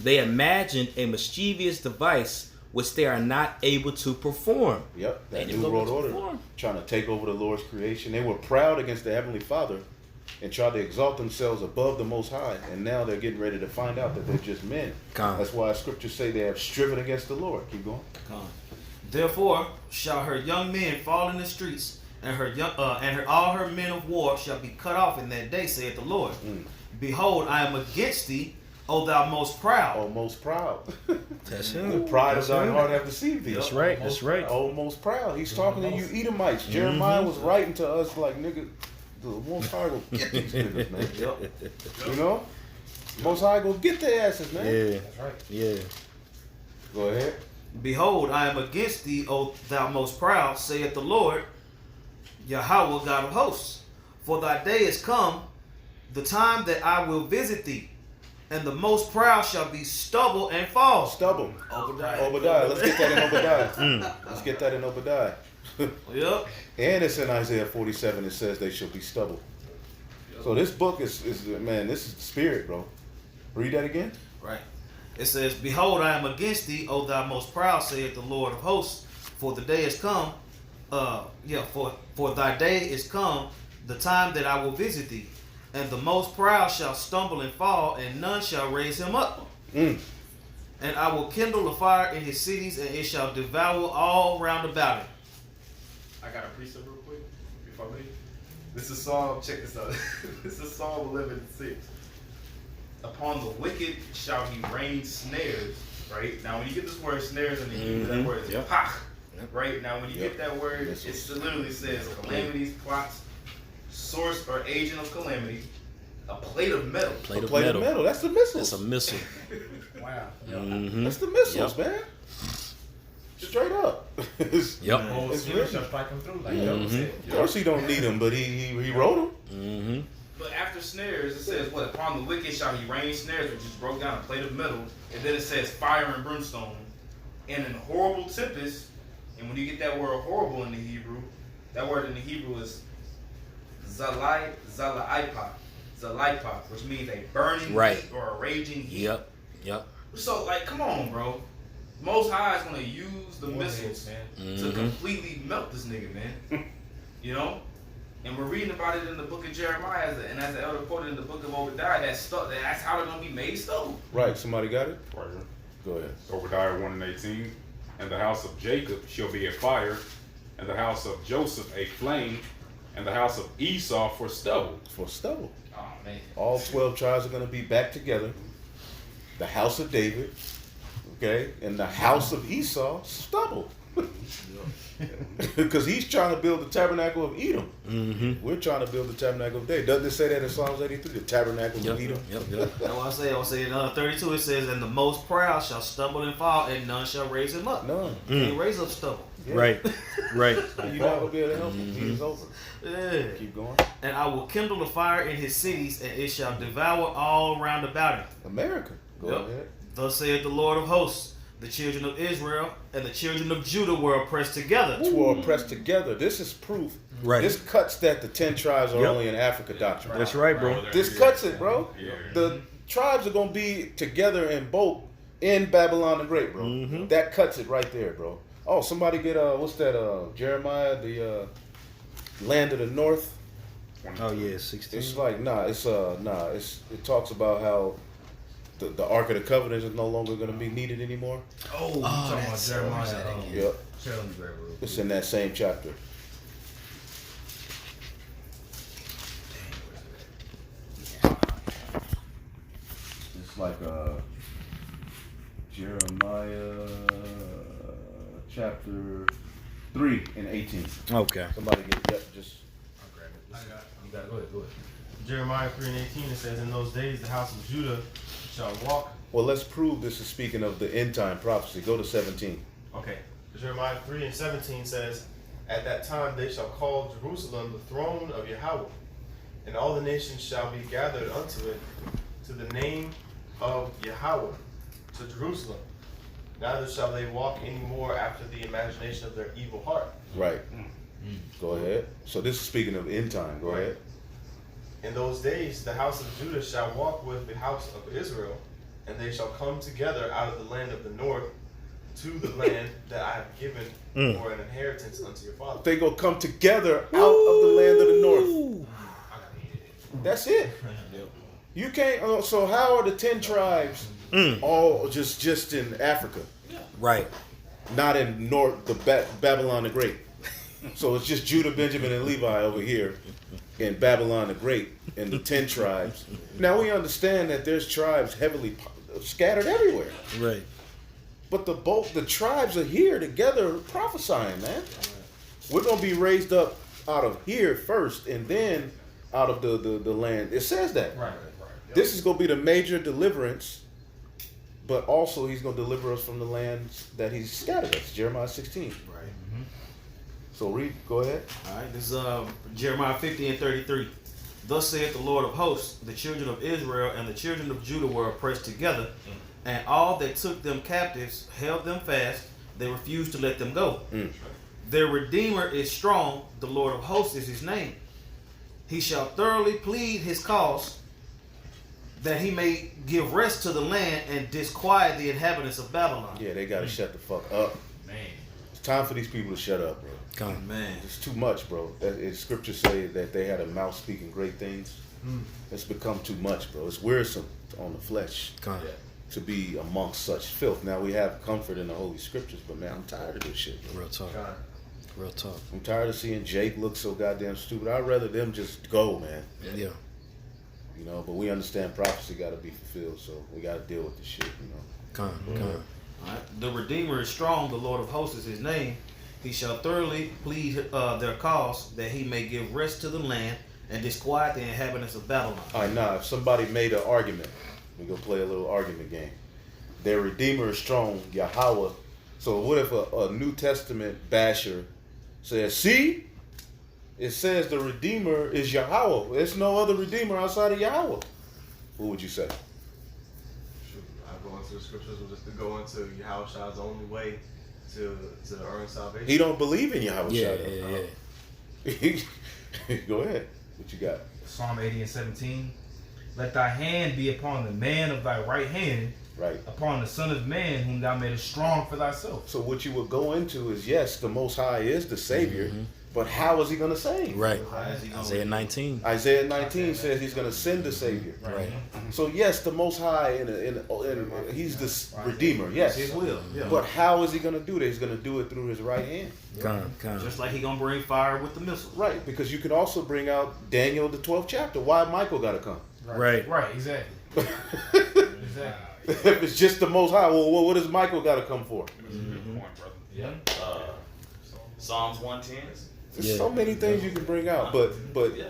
They imagined a mischievous device which they are not able to perform. Yep, that They new didn't world go to order, perform. trying to take over the Lord's creation. They were proud against the Heavenly Father and tried to exalt themselves above the Most High. And now they're getting ready to find out that they're just men. Come. That's why scriptures say they have striven against the Lord. Keep going. Therefore shall her young men fall in the streets, and all her men of war shall be cut off in that day, saith the Lord. Behold, I am against thee, O thou most proud. Oh, most proud. That's The him. pride of thine heart have deceived thee. That's right. That's right. Oh, most proud. He's talking to you Edomites. Jeremiah was writing to us like, nigga, the Most High will get these niggas, man. You know? Most High go get their asses, man. Yeah. That's right. Yeah. Go ahead. Behold, I am against thee, O thou most proud, saith the Lord, Yahweh God of hosts. For thy day is come, the time that I will visit thee, and the most proud shall be stubble and fall. Stubble. Obadiah. Obadiah. Let's get that in Obadiah. Let's get that in Obadiah. Yep. And it's in Isaiah 47. It says they shall be stubble. So this book is man, this is the spirit, bro. Read that again. Right. It says, Behold, I am against thee, O thou most proud, saith the Lord of hosts. For the day is come, for thy day is come, the time that I will visit thee. And the most proud shall stumble and fall, and none shall raise him up. And I will kindle a fire in his cities, and it shall devour all round about it. I got a precept real quick before I leave. This is Psalm, check this out. This is Psalm 11:6. Upon the wicked shall he rain snares. Right? Now when you get this word snares and then that word is pach. Right? Now when you get that word, it literally says calamities, plots, source or agent of calamity, a plate of metal. Plate Plate of metal. That's the missile. That's a missile. Wow. Mm-hmm. That's the missiles, man. Straight up. It's- Yep. Whole It's spirit written. shall strike him through, like Mhm. Job said. Of course he don't need them, but he wrote them. Mm-hmm. But after snares, it says, what? Upon the wicked shall he rain snares, which is broke down a plate of metal. And then it says fire and brimstone. And an horrible tempest. And when you get that word horrible in the Hebrew, that word in the Hebrew is zalaipa, which means a burning Right. heat or a raging heat. Yep. So, like, come on, bro. Most High is going to use the missiles man. to Mm-hmm. completely melt this nigga, man. You know? And we're reading about it in the book of Jeremiah, and as the elder quoted in the book of Obadiah, that's how they're going to be made stone. Right. Somebody got it? Right here. Go ahead. Obadiah 1:18. And the house of Jacob shall be a fire, and the house of Joseph a flame, and the house of Esau for stubble. For stubble. Oh, man. All 12 tribes are going to be back together. The house of David, okay, and the house of Esau, stubble. Because he's trying to build the tabernacle of Edom. Mm-hmm. We're trying to build the tabernacle of David. Doesn't it say that in Psalms 83? The tabernacle Yep. of Edom? Yep. That's what I say. I'll say in 32 it says, and the most proud shall stumble and fall, and none shall raise him up. None. Can't raise up stubble. Yeah. Right. Right. You're not going to be able to help him. He is over. Yeah. Keep going. And I will kindle a fire in his cities, and it shall devour all round about him. America. Go Yep. ahead. Thus saith the Lord of hosts, the children of Israel and the children of Judah were oppressed together. Two are pressed together. This is proof. Right. This cuts that the 10 tribes are Yep. only in Africa doctrine. That's right, bro. This cuts it, bro. Yeah. The tribes are gonna be together in both in Babylon the Great, bro. Mhm. That cuts it right there, bro. Oh, somebody get what's that? Jeremiah, the land of the north. Oh yeah, 16. It's like it talks about how the Ark of the Covenant is no longer gonna be needed anymore. Oh, you talking about Jeremiah. Yep, Share with me, Greg, real quick. it's in that same chapter. It's like Jeremiah chapter 3 and 18. Okay. Somebody just I'll grab it. You got it. Go ahead. Jeremiah 3:18, it says, in those days the house of Judah shall walk. well, let's prove this is speaking of the end time prophecy. Go to 17. Okay. Jeremiah 3:17 says, at that time they shall call Jerusalem the throne of Yahweh, and all the nations shall be gathered unto it, to the name of Yahweh, to Jerusalem. Neither shall they walk any more after the imagination of their evil heart. Right. Go ahead. So this is speaking of end time. Go ahead. In those days the house of Judah shall walk with the house of Israel, and they shall come together out of the land of the north to the land that I have given for an inheritance unto your father. They gonna come together out of the land of the north. That's it. You can't. So how are the 10 tribes all just in Africa, Right. not in Babylon the Great? So it's just Judah, Benjamin, and Levi over here in Babylon the Great, and the 10 tribes. Now we understand that there's tribes heavily scattered everywhere, Right. but the tribes are here together prophesying, man. We're gonna be raised up out of here first, and then out of the land. It says that. Right. This is going to be the major deliverance, but also he's going to deliver us from the lands that he's scattered us. Jeremiah 16. Right. So read, go ahead. All right, this is Jeremiah 50:33. Thus saith the Lord of hosts, the children of Israel and the children of Judah were oppressed together, and all that took them captives held them fast. They refused to let them go. Their Redeemer is strong. The Lord of hosts is his name. He shall thoroughly plead his cause, that he may give rest to the land and disquiet the inhabitants of Babylon. Yeah, they got to shut the fuck up. Man. It's time for these people to shut up, bro. Come. Man. It's too much, bro. Scripture say that they had a mouth speaking great things. It's become too much, bro. It's wearisome on the flesh Come. to be amongst such filth. Now we have comfort in the Holy Scriptures, but man, I'm tired of this shit, bro. Real talk. Real talk. I'm tired of seeing Jake look so goddamn stupid. I'd rather them just go, man. Yeah. You know, but we understand prophecy got to be fulfilled, so we got to deal with this shit, you know. Come. Come. All right. The Redeemer is strong. The Lord of hosts is his name. He shall thoroughly plead their cause, that he may give rest to the land and disquiet the inhabitants of Babylon. All right, now, if somebody made an argument We're going to play a little argument game. Their Redeemer is strong, Yahweh. So what if a New Testament basher says, see, it says the Redeemer is Yahweh. There's no other Redeemer outside of Yahweh. What would you say? I go into the scriptures just to go into Yahweh's only way to earn salvation. He don't believe in Yahweh. Yeah. Go ahead. What you got? Psalm 80 and 17. Let thy hand be upon the man of thy right hand, Right. upon the Son of Man whom thou madest strong for thyself. So what you would go into is, yes, the Most High is the Savior, but how is he going to save? Right. Isaiah 19. Isaiah 19 says he's going to send the Savior. Right. So yes, the Most High, he's the Redeemer. Yes, His will. Yeah. but how is he going to do that? He's going to do it through his right hand. Come. Just like he gonna bring fire with the missiles. Right, because you can also bring out Daniel the 12th chapter. Why Michael got to come? Right. Right, exactly. Exactly. If it's just the Most High, well, what does Michael got to come for? Good point, brother. Yeah. Psalms 110. There's so many things you can bring out, but Yeah.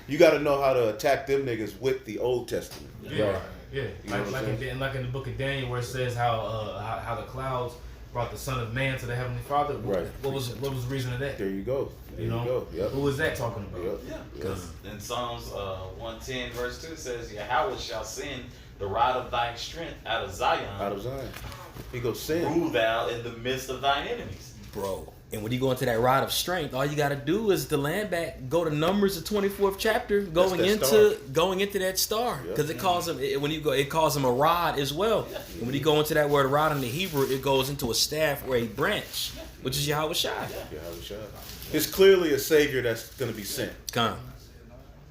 you got to know how to attack them niggas with the Old Testament. Yeah. Right. Yeah. You know what I'm saying? Like in the book of Daniel where it says how the clouds brought the Son of Man to the Heavenly Father. Right. What was the reason of that? There you go. There You know? you go. Yep. Who was that talking about? Yep. Yeah, Yep. because in Psalms 110 verse 2 it says, Yahweh shall send the rod of thy strength out of Zion. Out of Zion. He goes sin. Rule thou in the midst of thine enemies. Bro. And when you go into that rod of strength, all you got to do is the land back, go to Numbers, the 24th chapter, going into that star, because it calls him it calls him a rod as well. And when you go into that word rod in the Hebrew, it goes into a staff or a branch, which is Yahweh Shai. It's clearly a Savior that's going to be sent. Come.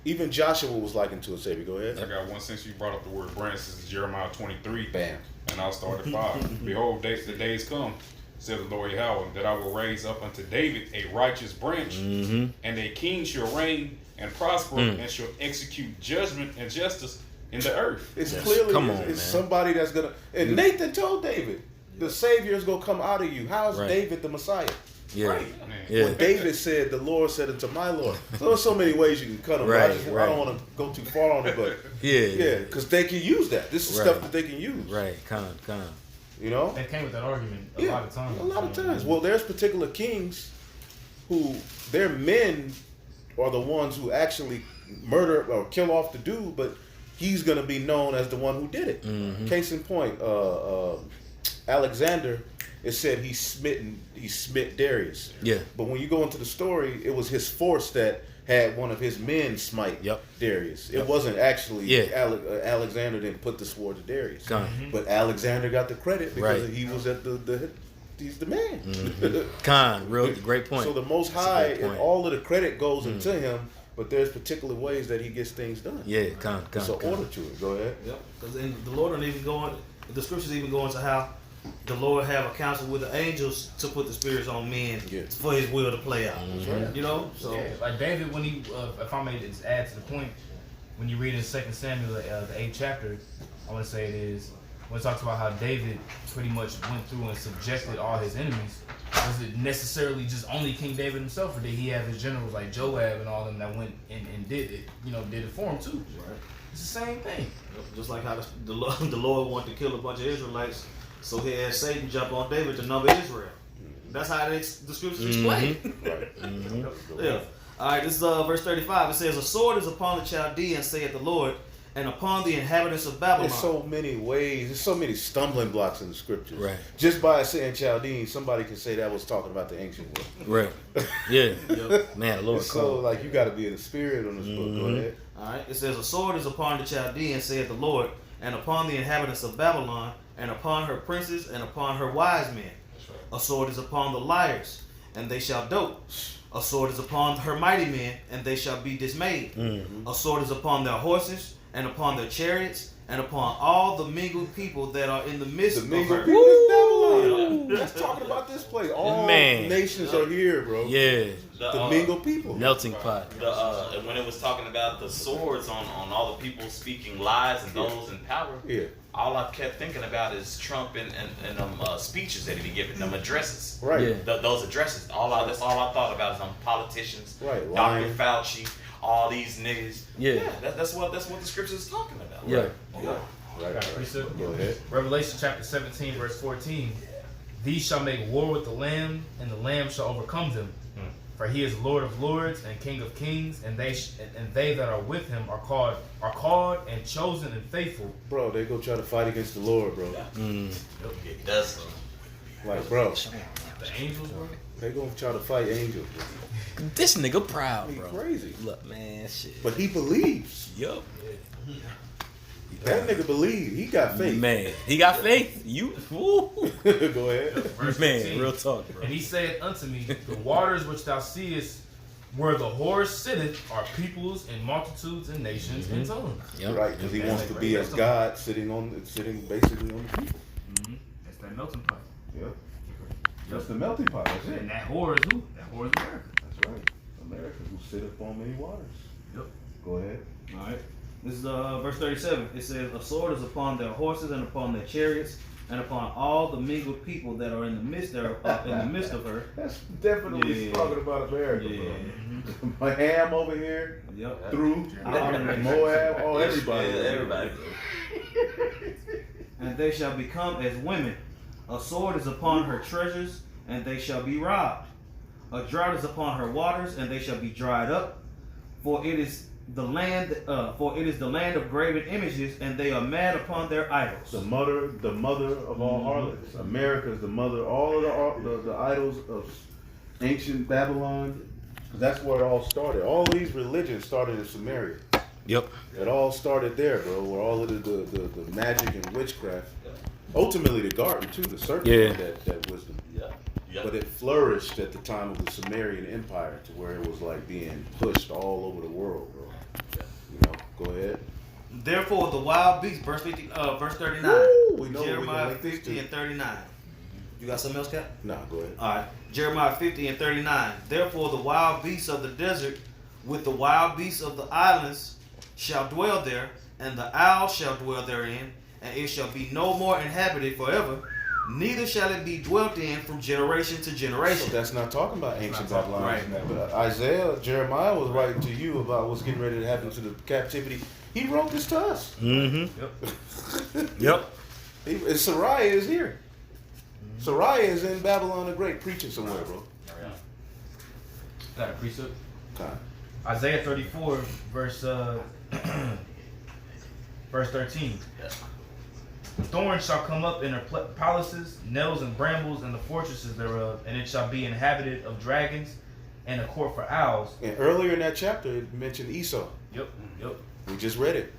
Even Joshua was likened to a Savior. Go ahead. I got one since you brought up the word branch. This is Jeremiah 23. Bam. And I'll start at 5. Behold, the days come, says the Lord Yahweh, that I will raise up unto David a righteous branch, and a king shall reign and prosper, and shall execute judgment and justice in the earth. It's clearly Come on, it's man. somebody that's going to... And Nathan told David, the Savior is going to come out of you. How is David the Messiah? Yeah. Right. Man. Yeah. When David said, the Lord said unto my Lord. So there's so many ways you can cut them. Right, I don't want to go too far on it, but Yeah. because they can use that. This is Right. stuff that they can use. Right. Come. You know? That came with that argument a Yeah, lot of times. a lot of times. Well, there's particular kings who their men are the ones who actually murder or kill off the dude, but he's going to be known as the one who did it. Case in point, Alexander, it said he smit Darius. Yeah. But when you go into the story, it was his force that had one of his men smite Darius. It wasn't actually Alexander didn't put the sword to Darius. But Alexander got the credit because he was at he's the man. Great point. So the Most High, and all of the credit goes into him, but there's particular ways that he gets things done. Yeah, There's an order to it. Go ahead. Yep. Because the Lord don't even go on. The scriptures even go into how the Lord have a council with the angels to put the spirits on men for His will to play out. Right. You know, so like David, when he, if I may just add to the point, when you read in 2 Samuel, the 8th chapter, I want to say it is when it talks about how David pretty much went through and subjected all his enemies. Was it necessarily just only King David himself, or did he have his generals like Joab and all them that went and did it? Did it for him too. Right. It's the same thing. Just like how the Lord wanted to kill a bunch of Israelites, so He had Satan jump on David to number Israel. That's how the scriptures explain. Right. Yeah. All right. This is verse 35. It says, "A sword is upon the Chaldeans, saith the Lord, and upon the inhabitants of Babylon." There's so many ways. There's so many stumbling blocks in the scriptures. Right. Just by saying Chaldean, somebody can say that was talking about the ancient world. Right. Yeah. Man, the Lord. It's so like you got to be in the spirit on this book. Go ahead. All right. It says, "A sword is upon the Chaldeans, saith the Lord, and upon the inhabitants of Babylon, and upon her princes, and upon her wise men. A sword is upon the liars, and they shall dote. A sword is upon her mighty men, and they shall be dismayed. A sword is upon their horses, and upon their chariots, and upon all the mingled people that are in the midst The of mingled her." people is Babylon. That's talking about this place. All Man. nations are here, bro. Yeah. The mingled people. Melting pot. And when it was talking about the swords on all the people speaking lies and those in power, Yeah. all I kept thinking about is Trump and them speeches that he be giving, them addresses. Right. Yeah. Those addresses. That's all I thought about is them politicians. Right, Dr. lying. Fauci, all these niggas. Yeah. That's what the scripture is talking about. Yeah. Right? Yeah. Right. Got a precept? Go ahead. Revelation chapter 17, verse 14. These shall make war with the Lamb, and the Lamb shall overcome them. For he is Lord of lords and King of kings, and they that are with him are called and chosen and faithful. Bro, they go try to fight against the Lord, bro. It does. Like, bro, The angels were. they gonna try to fight angels, bro. This nigga proud, He bro. crazy. Look, man, shit. But he believes. Yup. That nigga believe. He got faith. Man, he got faith. You, woo. Go ahead. Verse Man, 15. real talk, bro. And he said unto me, the waters which thou seest, where the whore sitteth, are peoples and multitudes and nations and tongues. Yep. Right, because he wants to be as God, sitting basically on the people. That's that melting pot. Yep. That's the melting pot. That's it. And that whore is who? That whore is America. That's right. America, who sit upon many waters. Yep. Go ahead. All right. This is verse 37. It says, "A sword is upon their horses and upon their chariots, and upon all the mingled people that are in the midst of her." That's definitely Yeah. talking about America, Yeah. bro. Ham over here, Yep. through All of them. Moab, everybody. Yeah, everybody. And they shall become as women. A sword is upon her treasures, and they shall be robbed. A drought is upon her waters, and they shall be dried up. For it is the land of graven images, and they are mad upon their idols. The mother of all harlots. America is the mother. All of the idols of ancient Babylon. 'Cause that's where it all started. All these religions started in Samaria. Yep. It all started there, bro. Where all of the magic and witchcraft. Ultimately, the garden too. The serpent. Yeah. That wisdom. Yeah. Yeah. But it flourished at the time of the Sumerian Empire to where it was like being pushed all over the world, bro. You know, go ahead. Therefore, the wild beast, verse 39. Woo, we know we Jeremiah can link this 50 to. and 39. You got something else, Cap? Nah, go ahead. All right. Jeremiah 50 and 39. Therefore, the wild beasts of the desert with the wild beasts of the islands shall dwell there, and the owl shall dwell therein, and it shall be no more inhabited forever, neither shall it be dwelt in from generation to So generation. that's not talking about ancient Not talking- Babylon. But Jeremiah was writing to you about what's getting ready to happen to the captivity. He wrote this to us. Mm-hmm. Yep. And Sariah is here. Sariah is in Babylon the Great preaching somewhere, bro. Got a precept? Time. Isaiah 34, verse 13. Thorns shall come up in her palaces, nettles and brambles in the fortresses thereof, and it shall be inhabited of dragons, and a court for owls. And earlier in that chapter, it mentioned Esau. Yep. We just read it.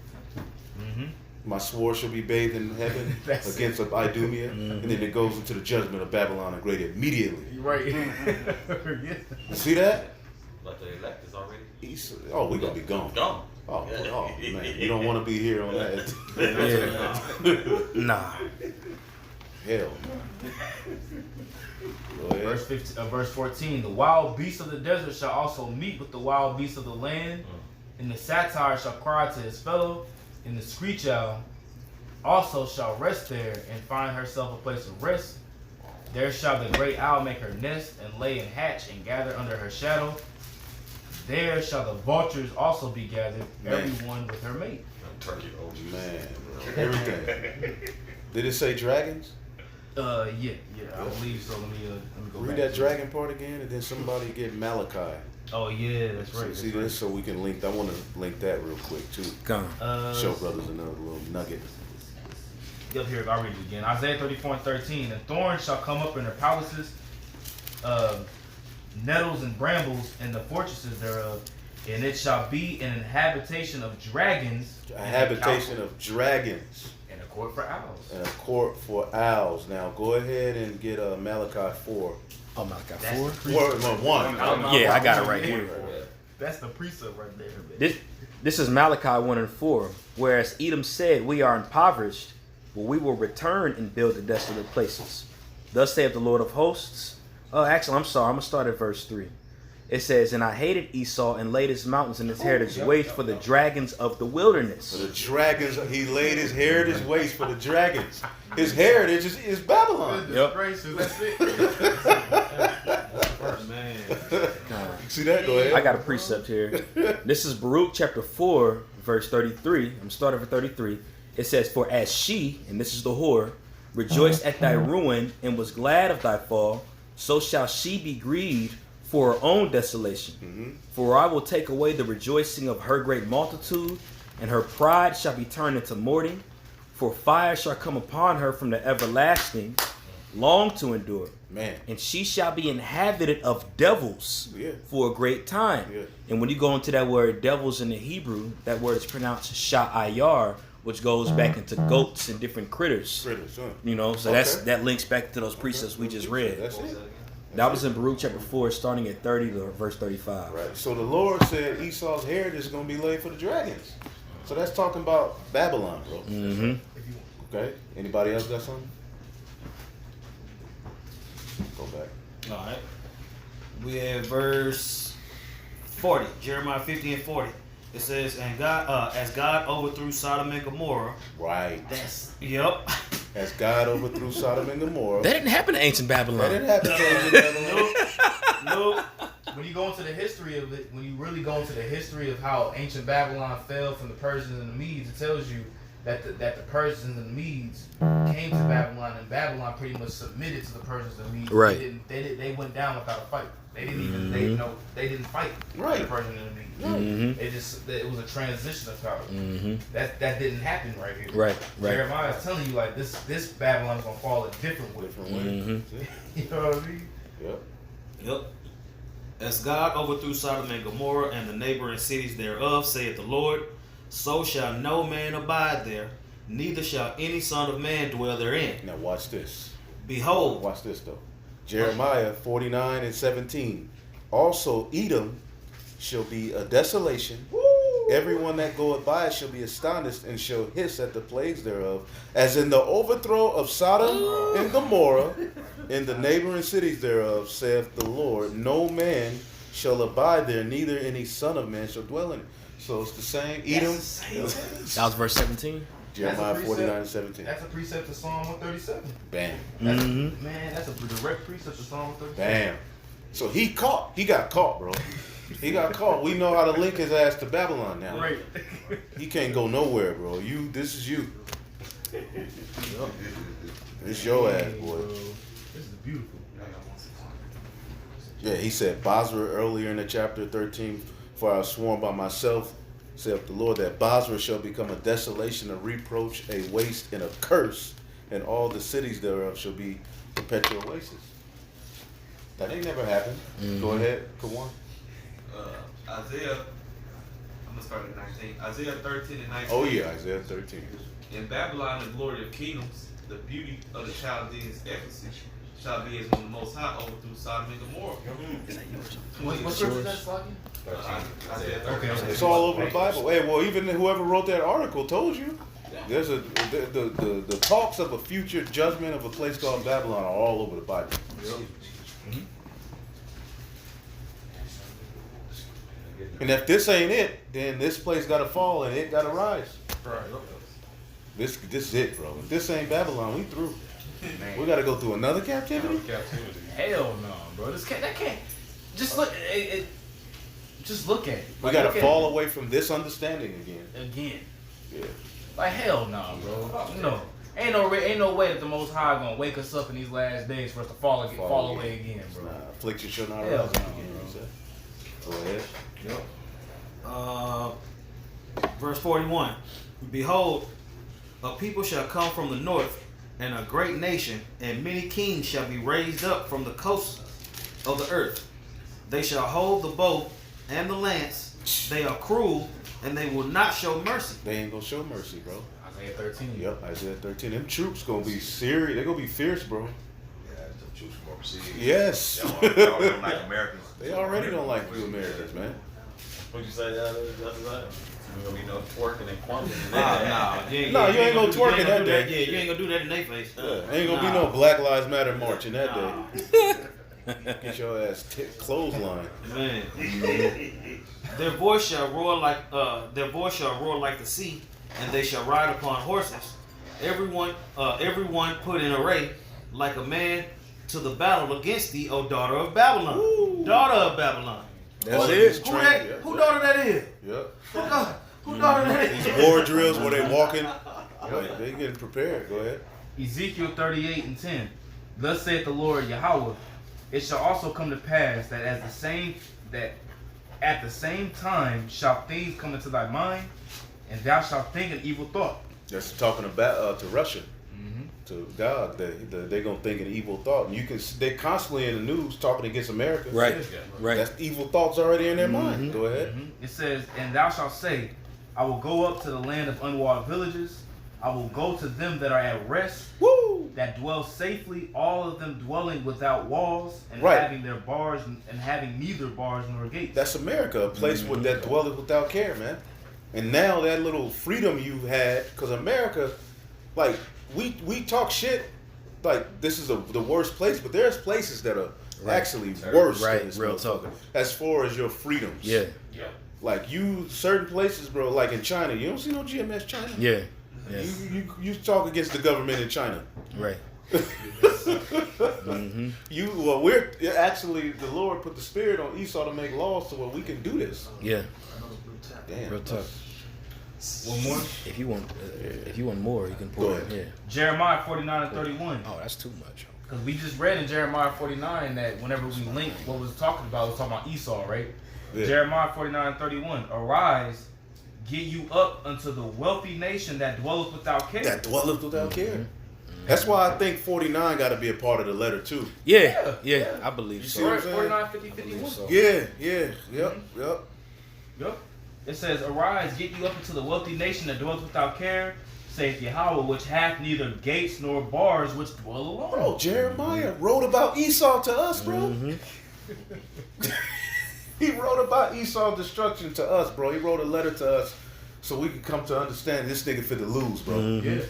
Mm-hmm. My sword shall be bathed in heaven That's against Idumea, and then it goes into the judgment of Babylon the Great immediately. Right. You see that? But the elect is already Esau. Oh, we're gonna be gone. gone. Oh, man, you don't want to be here on that. Yeah. Nah. Hell, go ahead. Verse 14. The wild beasts of the desert shall also meet with the wild beasts of the land, and the satyr shall cry to his fellow, and the screech owl also shall rest there and find herself a place of rest. There shall the great owl make her nest and lay and hatch and gather under her shadow. There shall the vultures also be gathered, Man. everyone with her mate. Turkey over. Man, bro. Everything. Did it say dragons? Yeah, I believe so. Let me go Read back that to dragon part again, and then somebody get Malachi. it. Oh yeah, that's right. See this, so we can link. I want to link that real quick too. Come. Show brothers another little nugget. Up here, I'll read it again. Isaiah 34 and 13. And thorns shall come up in her palaces, nettles and brambles in the fortresses thereof, and it shall be an habitation of dragons. A habitation of dragons and a court for owls. and a court for owls. Now go ahead and get Malachi 4. Oh, Malachi That's 4. the precept. 1. Yeah, I got it right here. That's the precept right there, man. This is Malachi 1 and 4. Whereas Edom said, "We are impoverished, but we will return and build the desolate places. Thus saith the Lord of hosts." Actually, I'm sorry. I'm going to start at verse 3. It says, "And I hated Esau and laid his mountains and his heritage waste for the dragons of the For wilderness." the dragons, he laid his heritage waste for the dragons. His heritage is Babylon. Yep. Gracious, that's it. Man. See that? Go ahead. I got a precept here. This is Baruch chapter 4, verse 33. I'm starting for 33. It says, for as she, and this is the whore, rejoiced at thy ruin and was glad of thy fall, so shall she be grieved for her own desolation. For I will take away the rejoicing of her great multitude, and her pride shall be turned into mourning. For fire shall come upon her from the everlasting, long to endure. Man. And she shall be inhabited of devils for a great time. And when you go into that word devils in the Hebrew, that word is pronounced sha'ayar, which goes back into goats and different critters. You know, so that links back to those precepts we just read. That's it. That was in Baruch chapter 4, starting at 30 to verse 35. Right. So the Lord said Esau's heritage is going to be laid for the dragons. So that's talking about Babylon, bro. Okay. Anybody else got something? Go back. All right. We have verse 40, Jeremiah 50 and 40. It says, and God, as God overthrew Sodom and Gomorrah. Right. That's, yep. As God overthrew Sodom and Gomorrah. That didn't happen to ancient Babylon. That didn't happen to ancient Babylon. Nope. When you go into the history of it, when you really go into the history of how ancient Babylon fell from the Persians and the Medes, it tells you that the Persians and the Medes came to Babylon, and Babylon pretty much submitted to the Persians and the Medes. Right. They went down without a fight. They didn't even they didn't fight the Persians and the Medes. It was a transition of power. That didn't happen right here. Right. Jeremiah is telling you like this Babylon is gonna fall a different way. You know what I mean? Yep. As God overthrew Sodom and Gomorrah and the neighboring cities thereof, saith the Lord, so shall no man abide there, neither shall any son of man dwell therein. Now watch this. Behold. Watch this though. Jeremiah 49 and 17. Also Edom shall be a desolation. Everyone that goeth by it shall be astonished and shall hiss at the plagues thereof, as in the overthrow of Sodom and Gomorrah, in the neighboring cities thereof, saith the Lord. No man shall abide there, neither any son of man shall dwell in it. So it's the same. Edom. That was verse 17. Jeremiah 49 and 17. That's a precept of Psalm 137. Bam. Man, that's a direct precept of Psalm 137. Bam. So he got caught, bro. He got caught. We know how to link his ass to Babylon now. Right. He can't go nowhere, bro. This is you. It's your ass, boy. This is beautiful. Yeah, he said, Basra earlier in the chapter 13, for I have sworn by myself, saith the Lord, that Basra shall become a desolation, a reproach, a waste, and a curse, and all the cities thereof shall be perpetual wastes. That ain't never happened. Go ahead, come on. Isaiah, I'm going to start at 19. Isaiah 13 and 19. Oh yeah, Isaiah 13. In Babylon, the glory of kingdoms, the beauty of the Chaldeans' excellency, shall be as when the Most High overthrew Sodom and Gomorrah. What's that slogan? Isaiah 13. Okay. It's all over the Bible. Hey, well, even whoever wrote that article told you. There's the talks of a future judgment of a place called Babylon are all over the Bible. And if this ain't it, then this place got to fall and it got to rise. Right. This is it, bro. If this ain't Babylon, we through. We got to go through another captivity. Hell no, bro. That can't. Just look. Just look at it. We got to fall away from this understanding again. Yeah. Like hell no, bro. No. Ain't no way that the Most High gonna wake us up in these last days for us to fall away again, bro. Nah, affliction shall not Hell rise no, again. Go ahead. Verse 41. Behold, a people shall come from the north, and a great nation, and many kings shall be raised up from the coasts of the earth. They shall hold the bow and the lance. They are cruel, and they will not show mercy. They ain't gonna show mercy, bro. Isaiah 13. Yep, Isaiah 13. Them troops gonna be serious. They gonna be fierce, bro. Yeah, the troops from overseas. Yes. Y'all don't like Americans. They already don't like you Americans, man. What'd you say? That's right. There's gonna be no twerking and quanting. Nah, you ain't gonna twerk in that day. Yeah, you ain't gonna do that in their face. Ain't gonna be no Black Lives Matter march in that day. Get your ass clothesline. Man. Their voice shall roar like the sea, and they shall ride upon horses. Everyone put in array like a man to the battle against thee, O daughter of Babylon. Ooh. Daughter of Babylon. That's it. Who daughter that is? Yep. Who daughter that is? These war drills where they walking They getting prepared. Go ahead. Ezekiel 38:10. Thus saith the Lord Yahweh, it shall also come to pass that at the same time shall things come into thy mind, and thou shalt think an evil thought. That's talking about to Russia, to God. They gonna think an evil thought, and they constantly in the news talking against America. Right. Right. That's evil thoughts already in their mind. Go ahead. It says, and thou shalt say, I will go up to the land of unwalled villages. I will go to them that are at rest, that dwell safely, all of them dwelling without walls, and having their bars and having neither bars nor gates. That's America, a place that dwelleth without care, man. And now that little freedom you had, because America, like we talk shit, like this is the worst place, but there's places that are actually worse. Than this Real talk. As far as your freedoms. Yeah. Like certain places, bro. Like in China, you don't see no GMS China. Yeah. You talk against the government in China. Right. We're actually, the Lord put the spirit on Esau to make laws so we can do this. Yeah. Damn. Real tough. One more. If you want more, you can pour it. Yeah. Jeremiah 49:31. Oh, that's too much. Because we just read in Jeremiah 49 that whenever we link what was talking about, it was talking about Esau, right? Yeah. Jeremiah 49:31. Arise, get you up unto the wealthy nation that dwelleth without care. That dwelleth without care. That's why I think 49 got to be a part of the letter too. Yeah. I believe You so. see what I'm saying? 49, 50, 51. Yep. Yep. It says, arise, get you up into the wealthy nation that dwelleth without care, saith Yahweh, which hath neither gates nor bars, which dwell alone. Bro, Jeremiah wrote about Esau to us, bro. He wrote about Esau's destruction to us, bro. He wrote a letter to us so we could come to understand this nigga fit to lose, bro. Yeah.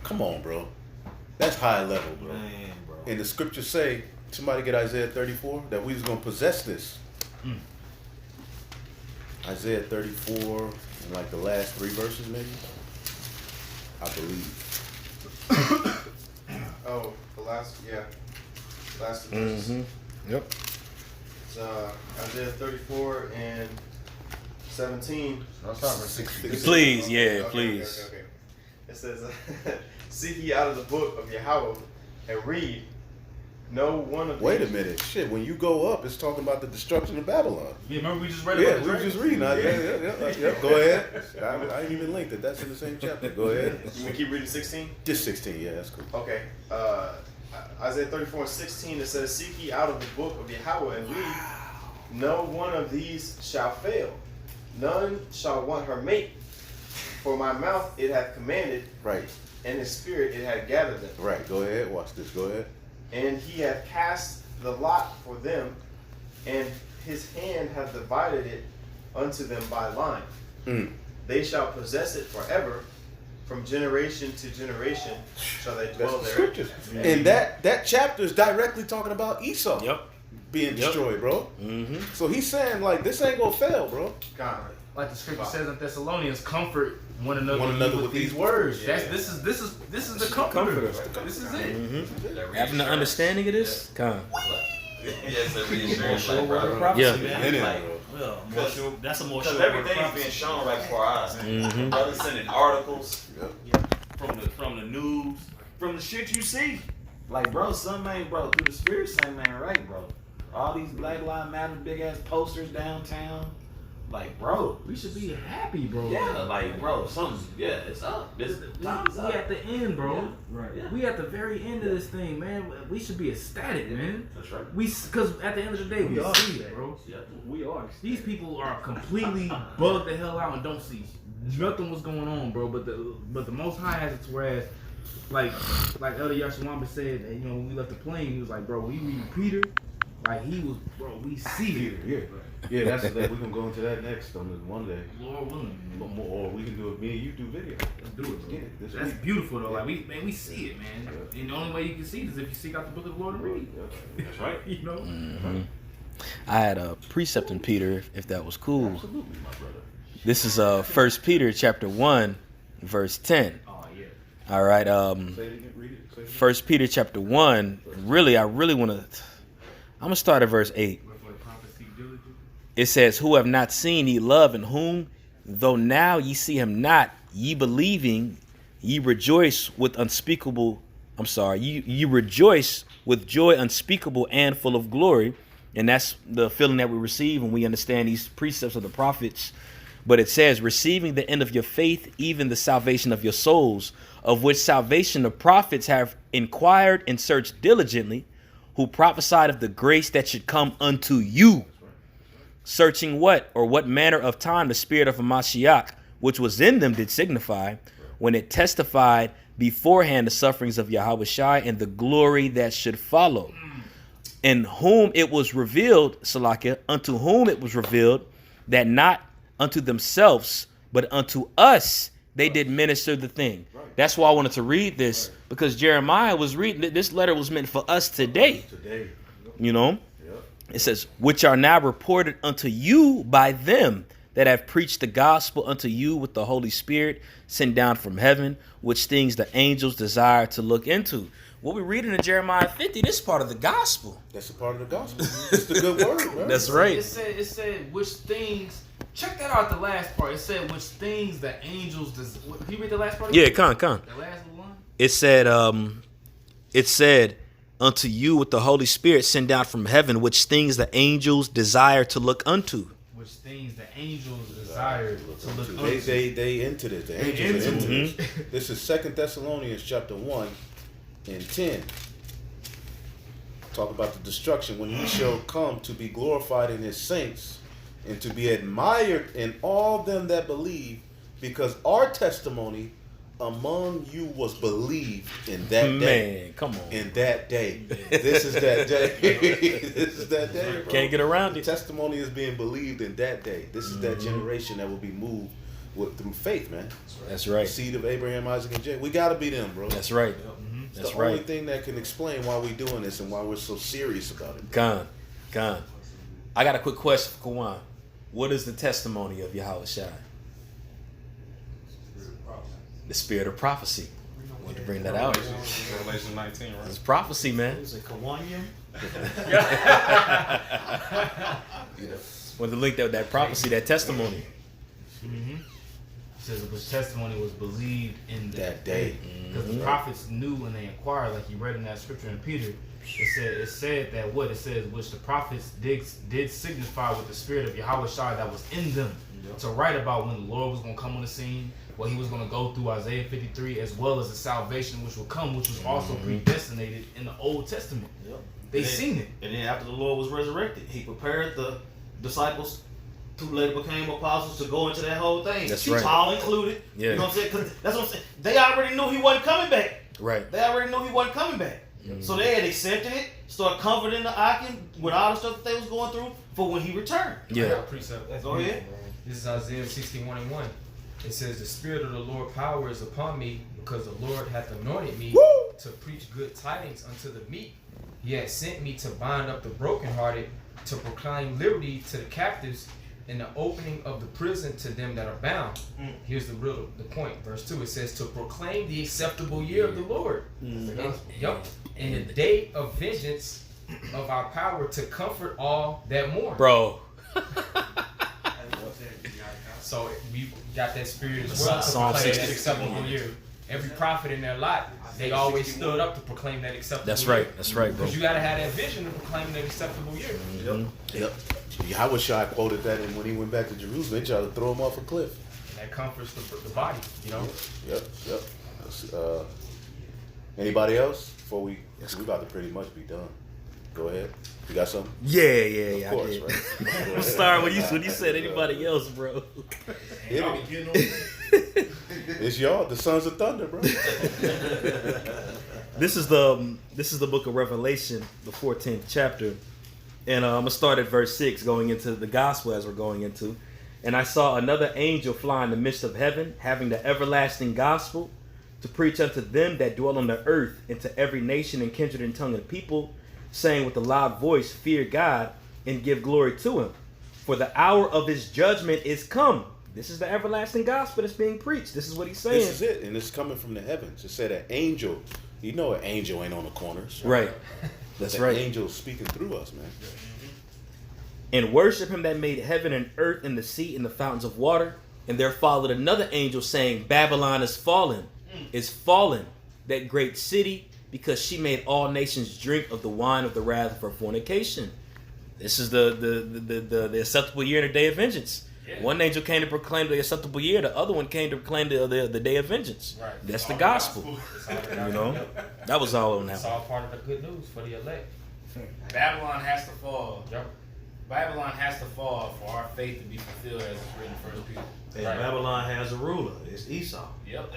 Come on, bro. That's high level, bro. Man, bro. And the scriptures say, somebody get Isaiah 34, that we was going to possess this. Isaiah 34, in like the last 3 verses, maybe? I believe. Oh, the last two verses. Yep. It's Isaiah 34 and 17. Please, yeah, please. Okay. It says, seek ye out of the book of Yahweh and read. No one of Wait a these. minute. Shit, when you go up, it's talking about the destruction of Babylon. Yeah, remember we just read Yeah, about we were just reading. Yeah. Go ahead. I ain't even linked it. That's in the same chapter. Go ahead. You want to keep reading 16? Just 16. Yeah, that's cool. Okay. Isaiah 34 and 16, it says, seek ye out of the book of Yahweh and read. No one of these shall fail. None shall want her mate. For my mouth it hath commanded, Right. and his spirit it hath gathered them. Right. Go ahead. Watch this. Go ahead. And he hath cast the lot for them, and his hand hath divided it unto them by line. They shall possess it forever. From generation to generation shall they That's dwell the there. scriptures. And that chapter is directly talking about Esau. Yep. Being destroyed, bro. So he's saying, like, this ain't gonna fail, bro. God. like the scripture says in Thessalonians, comfort one another, with these words. This is the comforter. This is it. Having the understanding of this, come. Yes, a reassurance, like, bro. Yeah. Like, Well, that's a more because sure everything's being shown right before our eyes. Brothers sending articles from the news, from the shit you see. Like, bro, some ain't, bro, through the spirit, same ain't right, bro. All these Black Lives Matter big ass posters downtown. Like, bro, We should be happy, bro. yeah, like, bro, something, yeah, it's up. It's time's We up. at the end, bro. Yeah. Right. Yeah. We at the very end of this thing, man. We should be ecstatic, man. That's right. Because at the end of the day, we see it, bro. Yeah. We are. These people are completely bugged the hell out and don't see nothing what's going on, bro. But the Most High has it to whereas, like Elder Yashawamba said, you know, when we left the plane, he was like, bro, when we read Peter, like he was, bro, we see it. Yeah, that's that. We're gonna go into that next on this one day. Lord willing, man. Or we can do it. Me and you do video. Let's do it, bro. Get it this That's week. beautiful though. Like we see it, man. And the only way you can see it is if you seek out the book of the Lord and read. That's right. You know. I had a precept in Peter, if that was cool. Absolutely, my brother. This is 1 Peter chapter 1, verse 10. Oh yeah. All right. Say it again. Read it. Say it again. 1 Peter chapter 1. I really want to. I'm gonna start at verse 8. Wherefore the prophecy diligent. It says, "Who have not seen ye love, in whom, though now ye see him not, ye believing, Ye rejoice with unspeakable, you rejoice with joy unspeakable and full of glory. And that's the feeling that we receive when we understand these precepts of the prophets. But it says, receiving the end of your faith, even the salvation of your souls, of which salvation the prophets have inquired and searched diligently, who prophesied of the grace that should come unto you. Searching what or what manner of time the spirit of Mashiach, which was in them, did signify, when it testified beforehand the sufferings of Yahweh Shai and the glory that should follow. In whom it was revealed, Salakia, unto whom it was revealed, that not unto themselves, but unto us they did minister the thing. That's why I wanted to read this, because Jeremiah was reading, this letter was meant for us today. You know? It says, which are now reported unto you by them that have preached the gospel unto you with the Holy Spirit sent down from heaven, which things the angels desire to look into. What we reading in Jeremiah 50, this is part of the gospel. That's a part of the gospel. It's the good word, right? That's right. It said which things. Check that out. The last part. It said which things the angels. Can you read the last part? Yeah, con. The last one. It said, unto you with the Holy Spirit sent down from heaven, which things the angels desire to look unto. Which things the angels desire to look unto. They into this. The angels are into this. This is 2 Thessalonians chapter 1 and 10. Talk about the destruction when he shall come to be glorified in his saints and to be admired in all them that believe, because our testimony among you was believed in that day. Man, come on. In that day. This is that day. This is that day, bro. Can't get around it. The testimony is being believed in that day. This is that generation that will be moved through faith, man. That's right. The seed of Abraham, Isaac, and Jacob. We got to be them, bro. That's right. It's That's the right. only thing that can explain why we're doing this and why we're so serious about it. Con. I got a quick question for Kawan. What is the testimony of Yahweh Shai? The spirit of prophecy. I want to bring that out. Revelation 19, right? It's prophecy, man. Is it Kawanium? Want to link that with that prophecy, that testimony. It says which testimony was believed in That day. Because the prophets knew when they inquired, like you read in that scripture in Peter. It said that what it says, which the prophets did signify with the spirit of Yahweh Shai that was in them, to write about when the Lord was going to come on the scene, what he was going to go through Isaiah 53, as well as the salvation which will come, which was also predestinated in the Old Testament. They seen it. And then after the Lord was resurrected, he prepared the disciples who later became apostles to go into that whole thing. That's right. Paul included. Yeah. You know what I'm saying? 'Cause that's what I'm saying. They already knew he wasn't coming back. Right. They already knew he wasn't coming back. So they had accepted it, started comforting the Akim with all the stuff that they was going through for when he returned. Yeah. Precept. Go ahead. This is Isaiah 61:1. It says, the Spirit of the Lord power is upon me, because the Lord hath anointed me to preach good tidings unto the meek. He hath sent me to bind up the brokenhearted, to proclaim liberty to the captives, and the opening of the prison to them that are bound. Here's the point. Verse 2, it says, to proclaim the acceptable year of the Lord. And the day of vengeance of our power, to comfort all that mourn. Bro. So we got that spirit as well to Psalm proclaim 60. that acceptable year. Every prophet in their lot, they always stood up to proclaim that acceptable year. That's right, bro. Because you got to have that vision to proclaim that acceptable year. Yep. Yahweh Shai quoted that, and when he went back to Jerusalem, they tried to throw him off a cliff. And that comforts the body, you know? Yep. Anybody else? Before we about to pretty much be done. Go ahead. You got something? Yeah. Of course, I did. right? I'm sorry when you said anybody else, bro. It's y'all, the sons of thunder, bro. This is the book of Revelation, the 14th chapter. And I'm going to start at verse 6, going into the gospel as we're going into. And I saw another angel fly in the midst of heaven, having the everlasting gospel, to preach unto them that dwell on the earth, and to every nation and kindred and tongue and people, saying with a loud voice, fear God, and give glory to him. For the hour of his judgment is come. This is the everlasting gospel that's being preached. This is what he's saying. This is it, and it's coming from the heavens. It said an angel. You know an angel ain't on the corners. Right. That's an right. angel speaking through us, man. And worship him that made heaven and earth and the sea and the fountains of water. And there followed another angel saying, Babylon is fallen. is fallen, that great city, because she made all nations drink of the wine of the wrath of her fornication. This is the acceptable year and the day of vengeance. Yeah. One angel came to proclaim the acceptable year. The other one came to proclaim the day of vengeance. Right. That's the gospel. You know, that was all on that It's one. all part of the good news for the elect. Babylon has to fall. Yep. Babylon has to fall for our faith to be fulfilled as it's written in First Peter. And Right. Babylon has a ruler. It's Esau. Yep.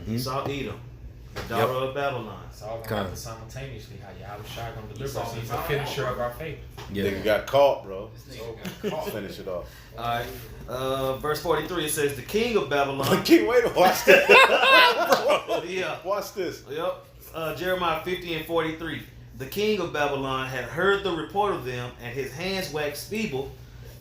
Esau Edom, the daughter of Babylon. It's all going to Come. happen simultaneously. How Yahweh Shai going to deliver Esau us. He's the found finisher out, of our faith. Yeah. Nigga got caught, bro. This nigga got caught. Finish it off. All right. Verse 43, it says, the king of Babylon. Keep waiting. Watch this. Yeah. Watch this. Yep. Jeremiah 50 and 43. The king of Babylon had heard the report of them, and his hands waxed feeble.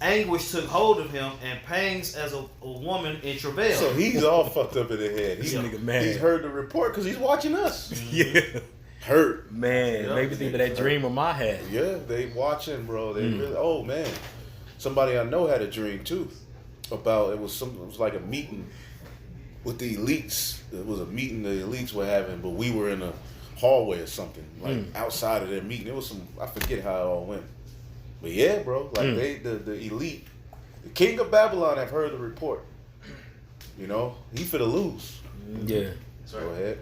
Anguish took hold of him, and pangs as a woman in travail. So he's all fucked up in the head. This nigga mad. He's heard the report because he's watching us. Yeah. Hurt. Man, Yep. made me think of that dream of my head. Yeah, they watching, bro. They really. Oh man, somebody I know had a dream too about it was like a meeting with the elites. It was a meeting the elites were having, but we were in a hallway or something, like outside of their meeting. It was some, I forget how it all went. But yeah, bro, like the elite, the king of Babylon have heard the report. You know, he finna lose. Yeah. Go ahead.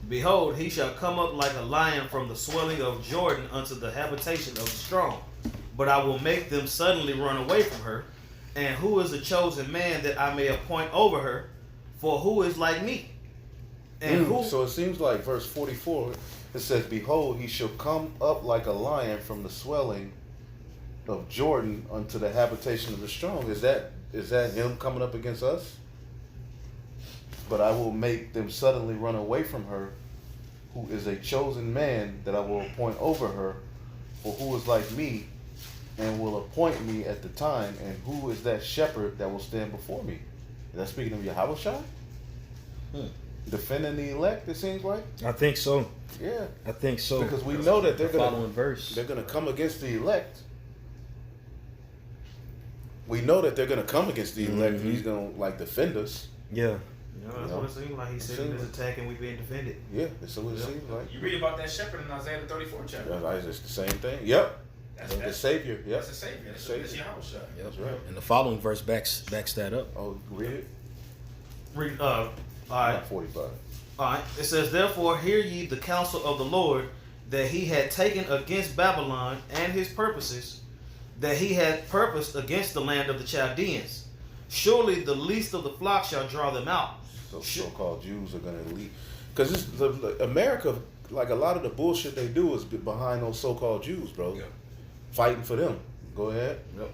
Behold, he shall come up like a lion from the swelling of Jordan unto the habitation of the strong. But I will make them suddenly run away from her. And who is the chosen man that I may appoint over her? For who is like me? And who? So it seems like verse 44, it says, behold, he shall come up like a lion from the swelling of Jordan unto the habitation of the strong. Is that him coming up against us? But I will make them suddenly run away from her, who is a chosen man that I will appoint over her. For who is like me, and will appoint me at the time, and who is that shepherd that will stand before me? Is that speaking of Yahweh Shai? Defending the elect, it seems like? I think so. Yeah. I think so. Because we know that they're Following gonna verse. they're gonna come against the elect. We know that they're gonna come against the elect and he's gonna like defend us. Yeah. That's what it seems like. He said in his attack and we being defended. Yeah, that's what it seems like. You read about that shepherd in Isaiah the 34th chapter. It's the same thing. Yep. That's The Savior. Yep. That's the Savior. That's Savior. Yahweh Shai. That's right. And the following verse backs that up. Oh, read it. Read, all right. Not 45. All right. It says, therefore, hear ye the counsel of the Lord, that he had taken against Babylon and his purposes, that he had purposed against the land of the Chaldeans. Surely the least of the flock shall draw them out. Those so-called Jews are gonna leave. Because America, like a lot of the bullshit they do is behind those so-called Jews, bro. Yeah. Fighting for them. Go ahead. Yep.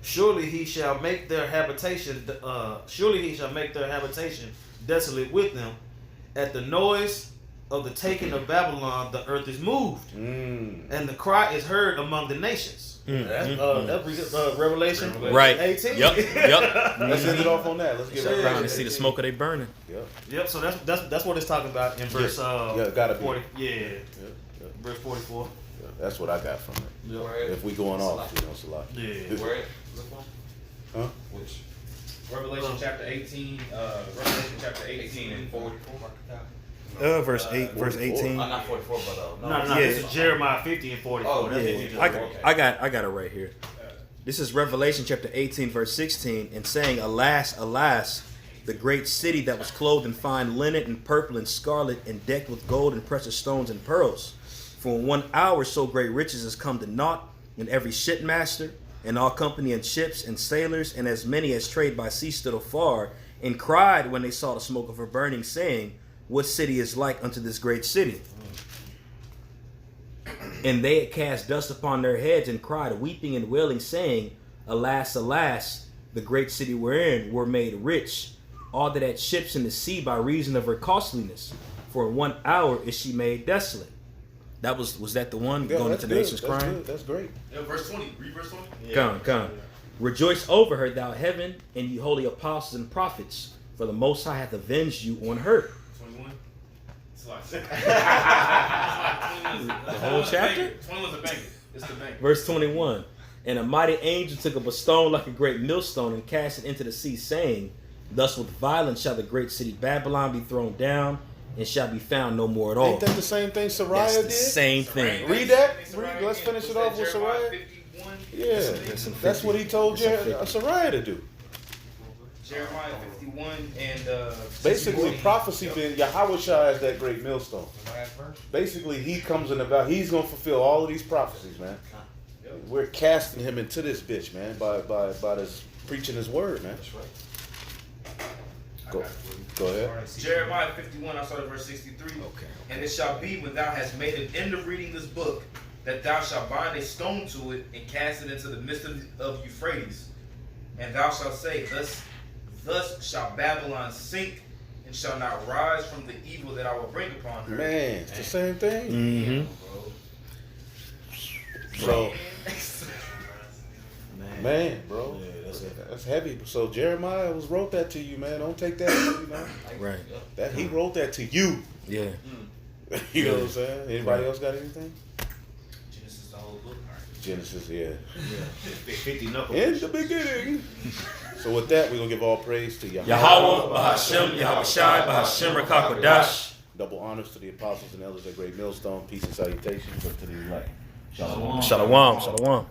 Surely he shall make their habitation. Surely he shall make their habitation desolate with them. At the noise of the taking of Babylon, the earth is moved, and the cry is heard among the nations. That's Revelation Right. 18. Yep. Yep. Let's end it off on that. Let's get Shut right around to and see the smoke of they burning. Yep. Yep. So that's what it's talking about in verse Yeah, gotta be. 40. Yeah. Yep. Verse 44. Yeah, that's what I got from it. If we going off, it's a lot. Yeah. Where it? Huh? Which? Revelation chapter 18. Revelation chapter 18 and 44. Verse 18. Not 44, but No, Yeah. this is Jeremiah 50 and 44. Oh, That's what we Yeah, just read. I got it right here. This is Revelation chapter 18, verse 16, and saying, alas, alas, the great city that was clothed in fine linen and purple and scarlet and decked with gold and precious stones and pearls. For in 1 hour so great riches has come to naught, and every shipmaster and all company and ships and sailors and as many as trade by sea stood afar and cried when they saw the smoke of her burning, saying, what city is like unto this great city? And they had cast dust upon their heads and cried, weeping and wailing, saying, alas, alas, the great city wherein were made rich all that had ships in the sea by reason of her costliness. For in 1 hour is she made desolate. That was that the one Yeah, going that's into good. nations That's crying? good. That's great. Yeah, verse 20. Read verse 20. Come. Rejoice over her, thou heaven, and ye holy apostles and prophets, for the Most High hath avenged you on her. 21. It's like The whole chapter? 21's a banger. It's the banger. Verse 21. And a mighty angel took up a stone like a great millstone and cast it into the sea, saying, Thus with violence shall the great city Babylon be thrown down, and shall be found no more at all. Ain't that the same thing Sariah That's the did? same thing. Read that. Let's finish it off with Jeremiah Sariah. 51. Yeah, that's what he told Sariah to do. Jeremiah 51 and Basically, 40. prophecy been Yahushua as that great millstone. The last verse. Basically, he comes in about. He's gonna fulfill all of these prophecies, man. We're casting him into this bitch, man, by this preaching his word, man. That's right. Go ahead. Jeremiah 51, I started verse 63. Okay. And it shall be when thou hast made an end of reading this book, that thou shalt bind a stone to it and cast it into the midst of Euphrates. And thou shalt say, thus shall Babylon sink, and shall not rise from the evil that I will bring upon her. Man, it's the same thing. Mm-hmm. So, man, bro, Yeah, that's heavy. So Jeremiah wrote that to you, man. Don't take that, you know. Right. That he wrote that to you. Yeah. You know what I'm saying? Anybody else got anything? Genesis, the whole book. Genesis, yeah. 50 knuckles. In the beginning. So with that, we're gonna give all praise to Yahweh. Yahweh, Bahashem, Yahushai, Bahashem, Rakakodash. Double honors to the apostles and elders at Great Millstone. Peace and salutations up to the elect. Shalom. Shalom, shalom.